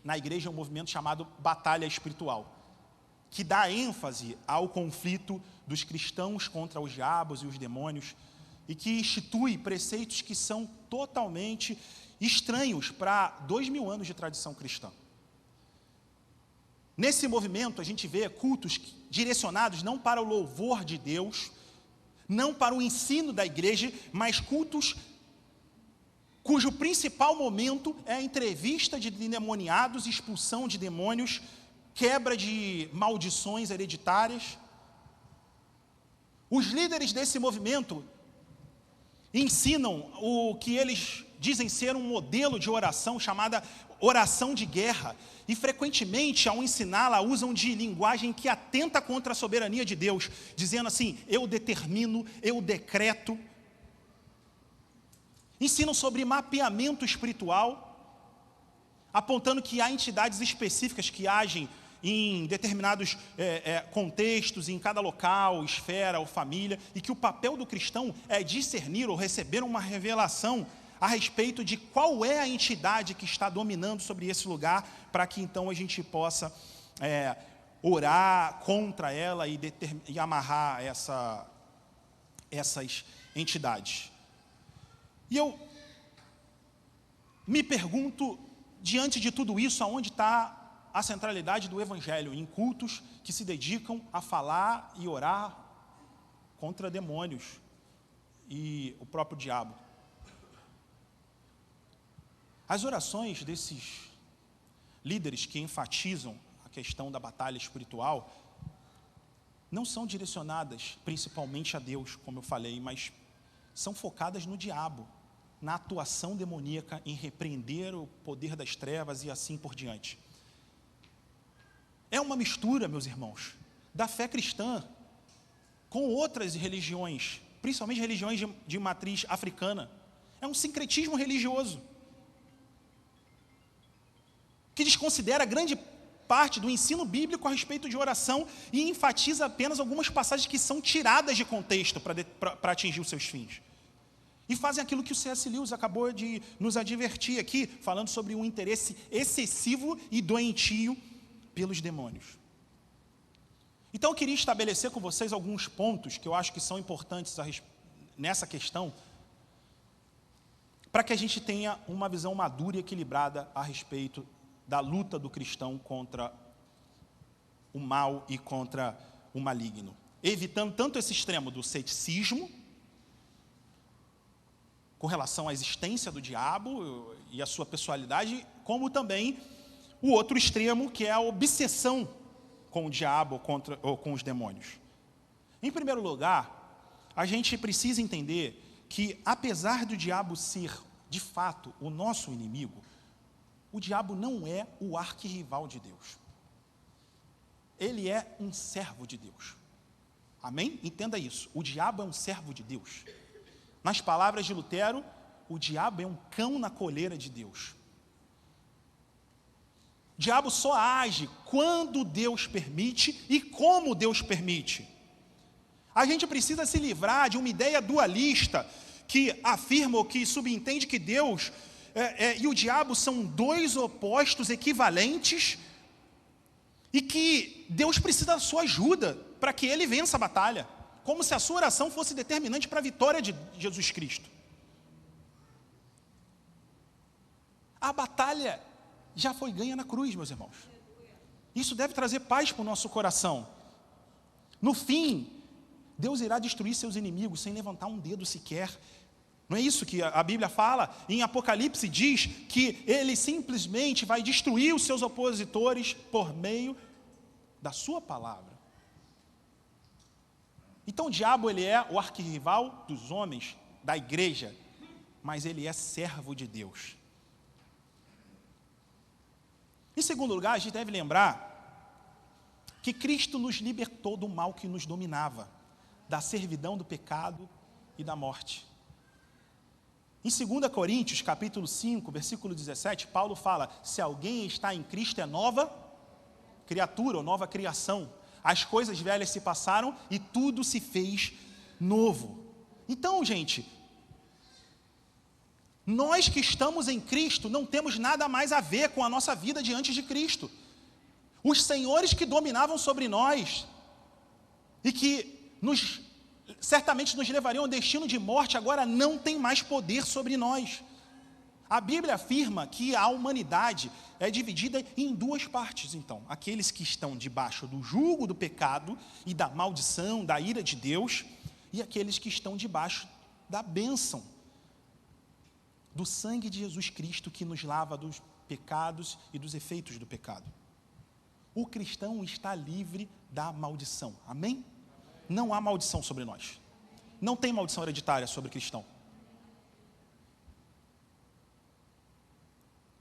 na igreja um movimento chamado Batalha Espiritual, que dá ênfase ao conflito dos cristãos contra os diabos e os demônios, e que institui preceitos que são totalmente estranhos para 2000 anos de tradição cristã. Nesse movimento, a gente vê cultos direcionados não para o louvor de Deus, não para o ensino da igreja, mas cultos cujo principal momento é a entrevista de endemoniados, expulsão de demônios, quebra de maldições hereditárias. Os líderes desse movimento ensinam o que eles dizem ser um modelo de oração chamada oração de guerra, e frequentemente, ao ensiná-la, usam de linguagem que atenta contra a soberania de Deus, dizendo assim, eu determino, eu decreto. Ensinam sobre mapeamento espiritual, apontando que há entidades específicas que agem em determinados contextos, em cada local, esfera ou família, e que o papel do cristão é discernir ou receber uma revelação a respeito de qual é a entidade que está dominando sobre esse lugar, para que então a gente possa orar contra ela e amarrar essas entidades. E eu me pergunto, diante de tudo isso, aonde está a centralidade do Evangelho em cultos que se dedicam a falar e orar contra demônios e o próprio diabo? As orações desses líderes que enfatizam a questão da batalha espiritual não são direcionadas principalmente a Deus, como eu falei, mas são focadas no diabo, na atuação demoníaca, em repreender o poder das trevas e assim por diante. É uma mistura, meus irmãos, da fé cristã com outras religiões, principalmente religiões de matriz africana. É um sincretismo religioso que desconsidera grande parte do ensino bíblico a respeito de oração e enfatiza apenas algumas passagens que são tiradas de contexto para atingir os seus fins. E fazem aquilo que o C.S. Lewis acabou de nos advertir aqui, falando sobre um interesse excessivo e doentio pelos demônios. Então eu queria estabelecer com vocês alguns pontos que eu acho que são importantes nessa questão, para que a gente tenha uma visão madura e equilibrada a respeito da luta do cristão contra o mal e contra o maligno, evitando tanto esse extremo do ceticismo, com relação à existência do diabo e a sua pessoalidade, como também o outro extremo, que é a obsessão com o diabo ou com os demônios. Em primeiro lugar, a gente precisa entender que, apesar do diabo ser, de fato, o nosso inimigo, o diabo não é o arquirrival de Deus. Ele é um servo de Deus. Amém? Entenda isso. O diabo é um servo de Deus. Nas palavras de Lutero, o diabo é um cão na coleira de Deus. O diabo só age quando Deus permite e como Deus permite. A gente precisa se livrar de uma ideia dualista que afirma ou que subentende que Deus e o diabo são dois opostos equivalentes e que Deus precisa da sua ajuda para que ele vença a batalha, como se a sua oração fosse determinante para a vitória de Jesus Cristo. A batalha já foi ganha na cruz, meus irmãos. Isso deve trazer paz para o nosso coração. No fim, Deus irá destruir seus inimigos sem levantar um dedo sequer. Não é isso que a Bíblia fala? Em Apocalipse diz que ele simplesmente vai destruir os seus opositores por meio da sua palavra. Então o diabo, ele é o arquirrival dos homens, da igreja, mas ele é servo de Deus. Em segundo lugar, a gente deve lembrar que Cristo nos libertou do mal que nos dominava, da servidão do pecado e da morte. Em 2 Coríntios, capítulo 5, versículo 17, Paulo fala: se alguém está em Cristo é nova criatura ou nova criação. As coisas velhas se passaram e tudo se fez novo. Então, gente, nós que estamos em Cristo não temos nada mais a ver com a nossa vida diante de Cristo. Os senhores que dominavam sobre nós e que certamente nos levariam ao destino de morte, agora não tem mais poder sobre nós. A Bíblia afirma que a humanidade é dividida em duas partes, então. Aqueles que estão debaixo do jugo do pecado e da maldição, da ira de Deus, e aqueles que estão debaixo da bênção, do sangue de Jesus Cristo que nos lava dos pecados e dos efeitos do pecado. O cristão está livre da maldição. Amém? Não há maldição sobre nós. Não tem maldição hereditária sobre o cristão.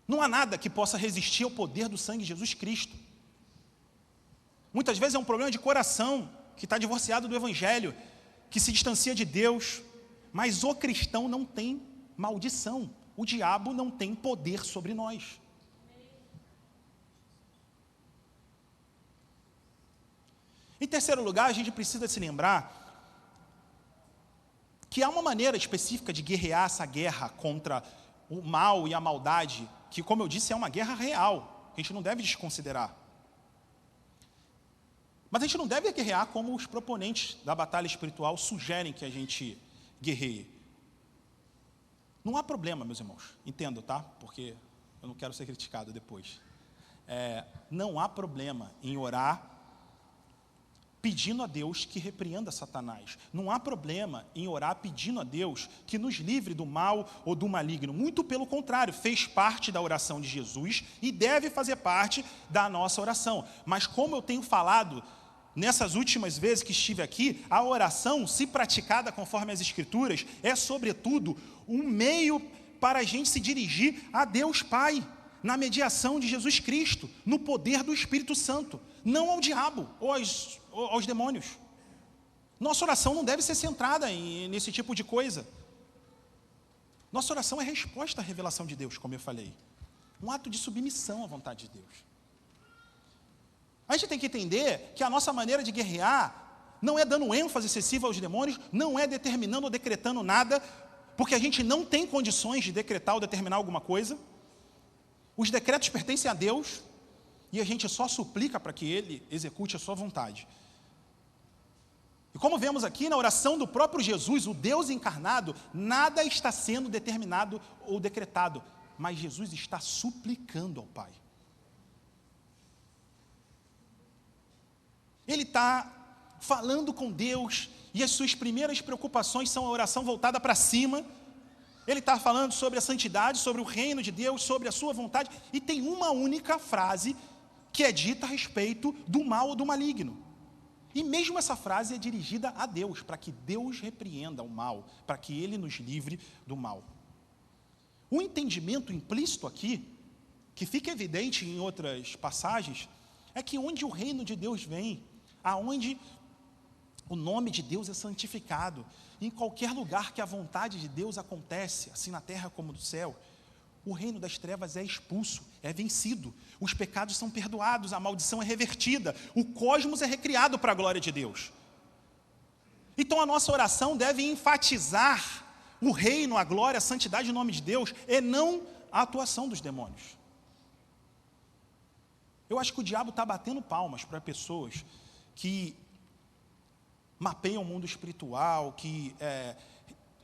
Não há nada que possa resistir ao poder do sangue de Jesus Cristo. Muitas vezes é um problema de coração, que está divorciado do Evangelho, que se distancia de Deus. Mas o cristão não tem maldição. O diabo não tem poder sobre nós. Em terceiro lugar, a gente precisa se lembrar que há uma maneira específica de guerrear essa guerra contra o mal e a maldade, que, como eu disse, é uma guerra real, que a gente não deve desconsiderar. Mas a gente não deve guerrear como os proponentes da batalha espiritual sugerem que a gente guerreie. Não há problema, meus irmãos, entendo, tá? Porque eu não quero ser criticado depois. Não há problema em orar pedindo a Deus que repreenda Satanás. Não há problema em orar pedindo a Deus que nos livre do mal ou do maligno. Muito pelo contrário, fez parte da oração de Jesus e deve fazer parte da nossa oração. Mas como eu tenho falado nessas últimas vezes que estive aqui, a oração, se praticada conforme as Escrituras, é sobretudo um meio para a gente se dirigir a Deus Pai, na mediação de Jesus Cristo, no poder do Espírito Santo, não ao diabo ou aos demônios. Nossa oração não deve ser centrada nesse tipo de coisa. Nossa oração é resposta à revelação de Deus, como eu falei. Um ato de submissão à vontade de Deus. A gente tem que entender que a nossa maneira de guerrear não é dando ênfase excessiva aos demônios, não é determinando ou decretando nada, porque a gente não tem condições de decretar ou determinar alguma coisa. Os decretos pertencem a Deus e a gente só suplica para que Ele execute a sua vontade. E como vemos aqui na oração do próprio Jesus, o Deus encarnado, nada está sendo determinado ou decretado, mas Jesus está suplicando ao Pai. Ele está falando com Deus, e as suas primeiras preocupações são a oração voltada para cima. Ele está falando sobre a santidade, sobre o reino de Deus, sobre a sua vontade, e tem uma única frase que é dita a respeito do mal ou do maligno. E mesmo essa frase é dirigida a Deus, para que Deus repreenda o mal, para que Ele nos livre do mal. O entendimento implícito aqui, que fica evidente em outras passagens, é que onde o reino de Deus vem, aonde o nome de Deus é santificado, em qualquer lugar que a vontade de Deus acontece, assim na terra como no céu, o reino das trevas é expulso, é vencido, os pecados são perdoados, a maldição é revertida, o cosmos é recriado para a glória de Deus. Então a nossa oração deve enfatizar o reino, a glória, a santidade do nome de Deus, e não a atuação dos demônios. Eu acho que o diabo está batendo palmas para pessoas que mapeiam o mundo espiritual, que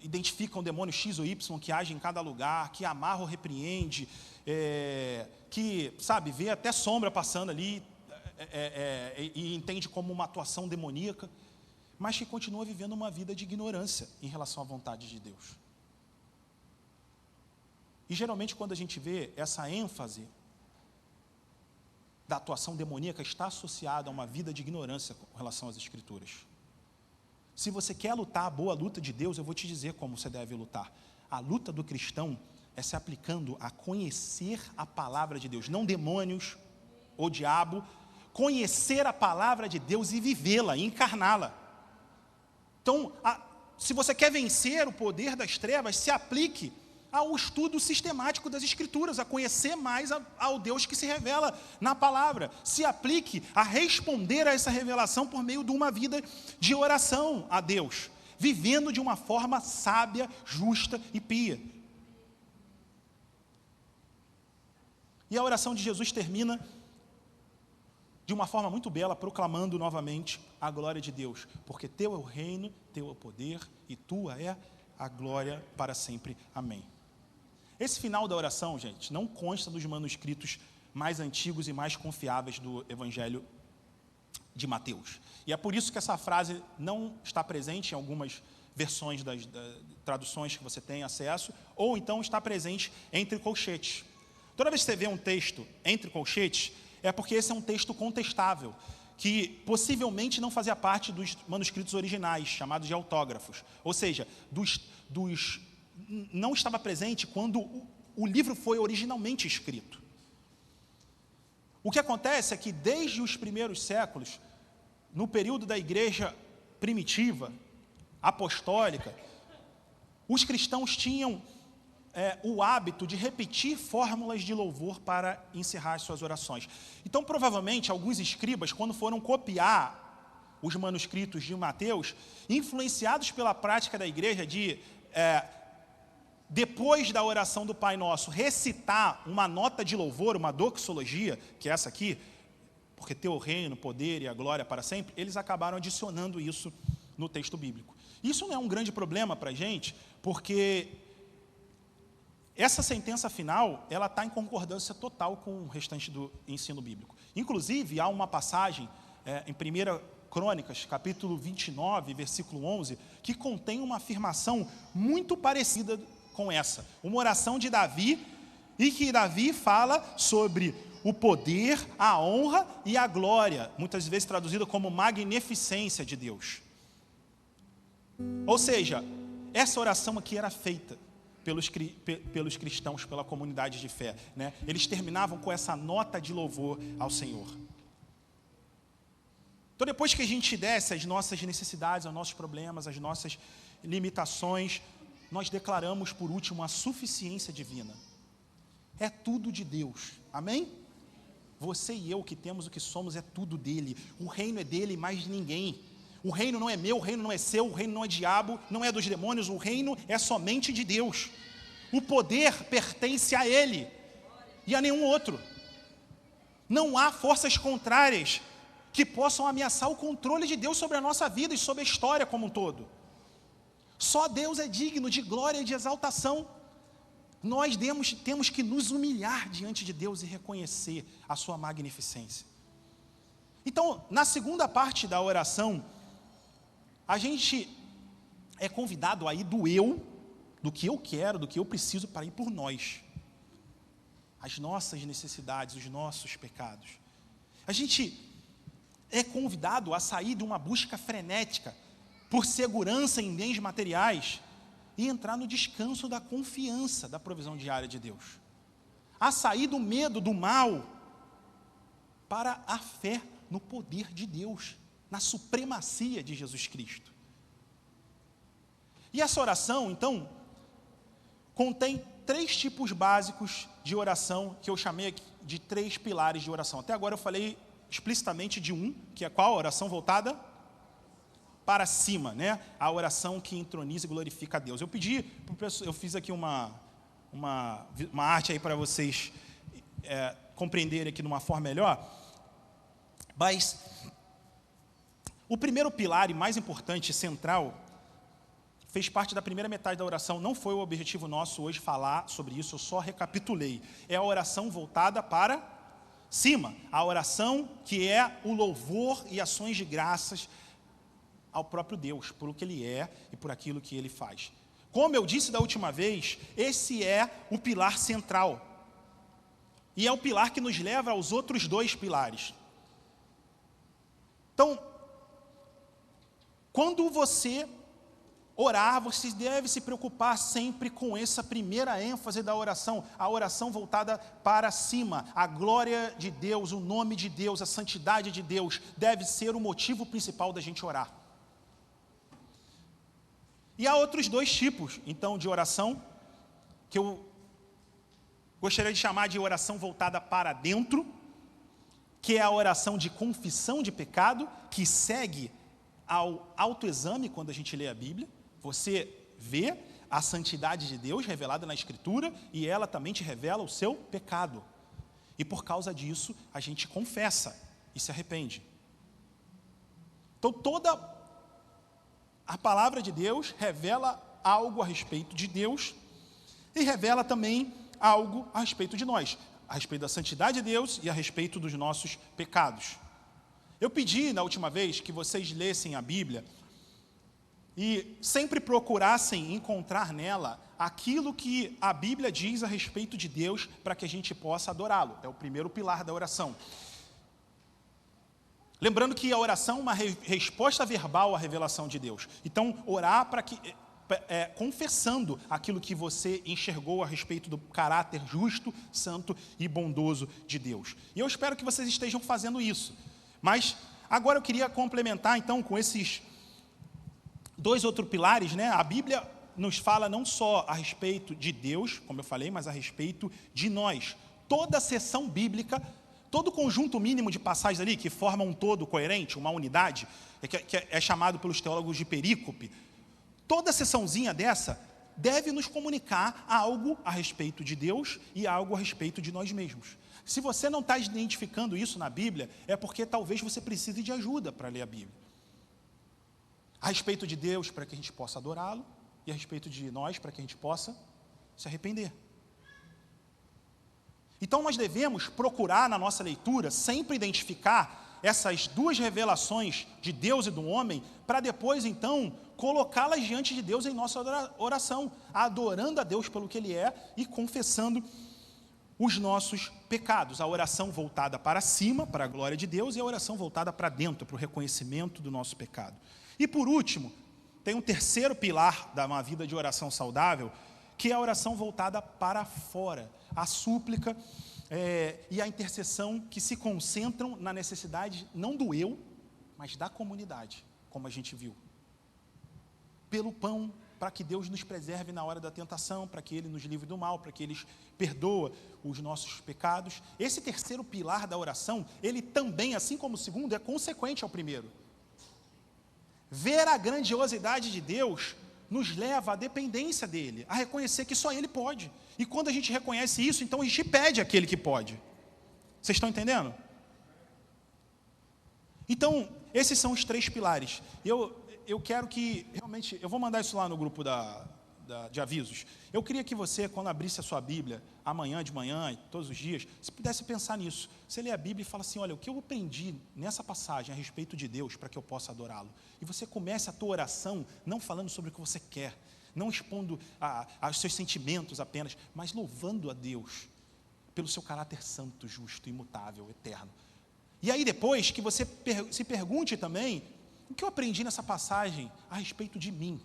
identificam o demônio X ou Y que age em cada lugar, que amarra ou repreende, que, sabe, vê até sombra passando ali e entende como uma atuação demoníaca, mas que continua vivendo uma vida de ignorância em relação à vontade de Deus. E geralmente quando a gente vê essa ênfase da atuação demoníaca, está associada a uma vida de ignorância com relação às Escrituras. Se você quer lutar a boa luta de Deus, eu vou te dizer como você deve lutar. A luta do cristão é se aplicando a conhecer a palavra de Deus, não demônios ou diabo, conhecer a palavra de Deus e vivê-la, encarná-la. Então, se você quer vencer o poder das trevas, se aplique ao estudo sistemático das Escrituras, a conhecer mais ao Deus que se revela na palavra. Se aplique a responder a essa revelação por meio de uma vida de oração a Deus, vivendo de uma forma sábia, justa e pia. E a oração de Jesus termina de uma forma muito bela, proclamando novamente a glória de Deus, porque teu é o reino, teu é o poder e tua é a glória para sempre. Amém. Esse final da oração, gente, não consta dos manuscritos mais antigos e mais confiáveis do Evangelho de Mateus. E é por isso que essa frase não está presente em algumas versões das traduções que você tem acesso, ou então está presente entre colchetes. Toda vez que você vê um texto entre colchetes, é porque esse é um texto contestável, que possivelmente não fazia parte dos manuscritos originais, chamados de autógrafos. Ou seja, não estava presente quando o livro foi originalmente escrito. O que acontece é que desde os primeiros séculos, no período da igreja primitiva, apostólica, os cristãos tinham o hábito de repetir fórmulas de louvor para encerrar suas orações. Então, provavelmente, alguns escribas, quando foram copiar os manuscritos de Mateus, influenciados pela prática da igreja de, depois da oração do Pai Nosso, recitar uma nota de louvor, uma doxologia, que é essa aqui, porque teu o reino, o poder e a glória para sempre, eles acabaram adicionando isso no texto bíblico. Isso não é um grande problema para a gente, porque essa sentença final, ela está em concordância total com o restante do ensino bíblico. Inclusive, há uma passagem em 1 Crônicas, capítulo 29, versículo 11, que contém uma afirmação muito parecida com essa. Uma oração de Davi, e que Davi fala sobre o poder, a honra e a glória, muitas vezes traduzida como magnificência de Deus. Ou seja, essa oração aqui era feita pelos cristãos, pela comunidade de fé, né? Eles terminavam com essa nota de louvor ao Senhor. Então, depois que a gente desce as nossas necessidades, os nossos problemas, as nossas limitações, nós declaramos, por último, a suficiência divina. É tudo de Deus, amém? Você e eu que temos o que somos, é tudo dele. O reino é dele, mais de ninguém. O reino não é meu, o reino não é seu, o reino não é diabo, não é dos demônios, o reino é somente de Deus. O poder pertence a Ele e a nenhum outro. Não há forças contrárias que possam ameaçar o controle de Deus sobre a nossa vida e sobre a história como um todo. Só Deus é digno de glória e de exaltação. Nós temos que nos humilhar diante de Deus e reconhecer a sua magnificência. Então, na segunda parte da oração, a gente é convidado a ir do eu, do que eu quero, do que eu preciso, para ir por nós. As nossas necessidades, os nossos pecados. A gente é convidado a sair de uma busca frenética por segurança em bens materiais e entrar no descanso da confiança da provisão diária de Deus. A sair do medo do mal para a fé no poder de Deus, na supremacia de Jesus Cristo. E essa oração, então, contém 3 tipos básicos de oração, que eu chamei de 3 pilares de oração. Até agora eu falei explicitamente de um, que é qual? A oração voltada para cima, né? A oração que entroniza e glorifica a Deus. Eu fiz aqui uma arte aí para vocês compreenderem aqui de uma forma melhor, mas o primeiro pilar e mais importante, central, fez parte da primeira metade da oração. Não foi o objetivo nosso hoje falar sobre isso, eu só recapitulei. É a oração voltada para cima, a oração que é o louvor e ações de graças ao próprio Deus, por o que Ele é e por aquilo que Ele faz. Como eu disse da última vez, esse é o pilar central. E é o pilar que nos leva aos outros 2 pilares. Então, quando você orar, você deve se preocupar sempre com essa primeira ênfase da oração, a oração voltada para cima. A glória de Deus, o nome de Deus, a santidade de Deus deve ser o motivo principal da gente orar. E há outros 2 tipos, então, de oração, que eu gostaria de chamar de oração voltada para dentro, que é a oração de confissão de pecado, que segue ao autoexame quando a gente lê a Bíblia. Você vê a santidade de Deus revelada na Escritura e ela também te revela o seu pecado. E por causa disso, a gente confessa e se arrepende. Então, toda a palavra de Deus revela algo a respeito de Deus e revela também algo a respeito de nós, a respeito da santidade de Deus e a respeito dos nossos pecados. Eu pedi na última vez que vocês lessem a Bíblia e sempre procurassem encontrar nela aquilo que a Bíblia diz a respeito de Deus para que a gente possa adorá-lo. É o primeiro pilar da oração. Lembrando que a oração é uma resposta verbal à revelação de Deus. Então, orar para que, confessando aquilo que você enxergou a respeito do caráter justo, santo e bondoso de Deus. E eu espero que vocês estejam fazendo isso. Mas agora eu queria complementar, então, com esses 2 outros pilares, né? A Bíblia nos fala não só a respeito de Deus, como eu falei, mas a respeito de nós. Toda a seção bíblica, todo o conjunto mínimo de passagens ali, que forma um todo coerente, uma unidade, que é chamado pelos teólogos de perícope, toda a seçãozinha dessa deve nos comunicar algo a respeito de Deus e algo a respeito de nós mesmos. Se você não está identificando isso na Bíblia, é porque talvez você precise de ajuda para ler a Bíblia. A respeito de Deus, para que a gente possa adorá-lo, e a respeito de nós, para que a gente possa se arrepender. Então nós devemos procurar na nossa leitura sempre identificar essas 2 revelações de Deus e do homem, para depois então colocá-las diante de Deus em nossa oração, adorando a Deus pelo que Ele é e confessando os nossos pecados. A oração voltada para cima, para a glória de Deus, e a oração voltada para dentro, para o reconhecimento do nosso pecado. E por último, tem um terceiro pilar de uma vida de oração saudável, que é a oração voltada para fora, a súplica e a intercessão que se concentram na necessidade não do eu, mas da comunidade, como a gente viu. Pelo pão, para que Deus nos preserve na hora da tentação, para que Ele nos livre do mal, para que Ele perdoa os nossos pecados. Esse terceiro pilar da oração, ele também, assim como o segundo, é consequente ao primeiro. Ver a grandiosidade de Deus nos leva à dependência dEle, a reconhecer que só Ele pode. E quando a gente reconhece isso, então a gente pede àquele que pode. Vocês estão entendendo? Então, esses são os 3 pilares. Eu quero que, realmente, eu vou mandar isso lá no grupo de avisos. Eu queria que você, quando abrisse a sua Bíblia, amanhã de manhã e todos os dias, se pudesse pensar nisso. Você lê a Bíblia e fala assim, olha, o que eu aprendi nessa passagem a respeito de Deus para que eu possa adorá-lo? E você comece a tua oração não falando sobre o que você quer, não expondo os seus sentimentos apenas, mas louvando a Deus pelo seu caráter santo, justo, imutável, eterno. E aí depois que você se pergunte também, o que eu aprendi nessa passagem a respeito de mim,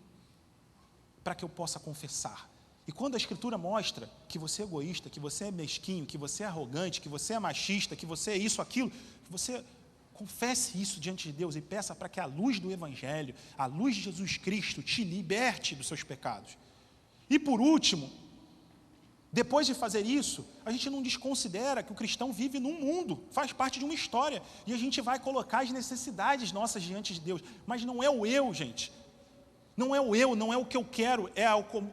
para que eu possa confessar. E quando a Escritura mostra que você é egoísta, que você é mesquinho, que você é arrogante, que você é machista, que você é isso, aquilo, que você confesse isso diante de Deus e peça para que a luz do Evangelho, a luz de Jesus Cristo, te liberte dos seus pecados. E por último, depois de fazer isso, a gente não desconsidera que o cristão vive num mundo, faz parte de uma história, e a gente vai colocar as necessidades nossas diante de Deus, mas não é o eu, gente. Não é o eu, não é o que eu quero, é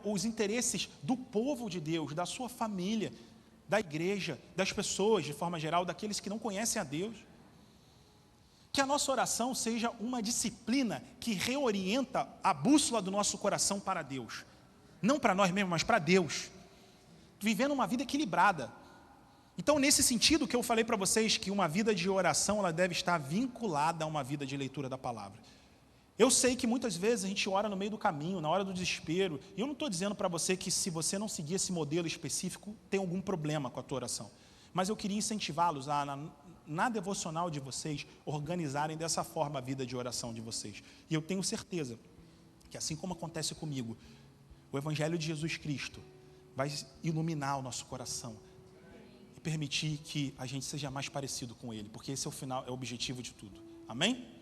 os interesses do povo de Deus, da sua família, da igreja, das pessoas de forma geral, daqueles que não conhecem a Deus. Que a nossa oração seja uma disciplina que reorienta a bússola do nosso coração para Deus. Não para nós mesmos, mas para Deus. Vivendo uma vida equilibrada. Então, nesse sentido que eu falei para vocês, que uma vida de oração ela deve estar vinculada a uma vida de leitura da palavra. Eu sei que muitas vezes a gente ora no meio do caminho, na hora do desespero, e eu não estou dizendo para você que se você não seguir esse modelo específico, tem algum problema com a tua oração. Mas eu queria incentivá-los a, na devocional de vocês, organizarem dessa forma a vida de oração de vocês. E eu tenho certeza que assim como acontece comigo, o Evangelho de Jesus Cristo vai iluminar o nosso coração e permitir que a gente seja mais parecido com Ele, porque esse é o final, é o objetivo de tudo. Amém?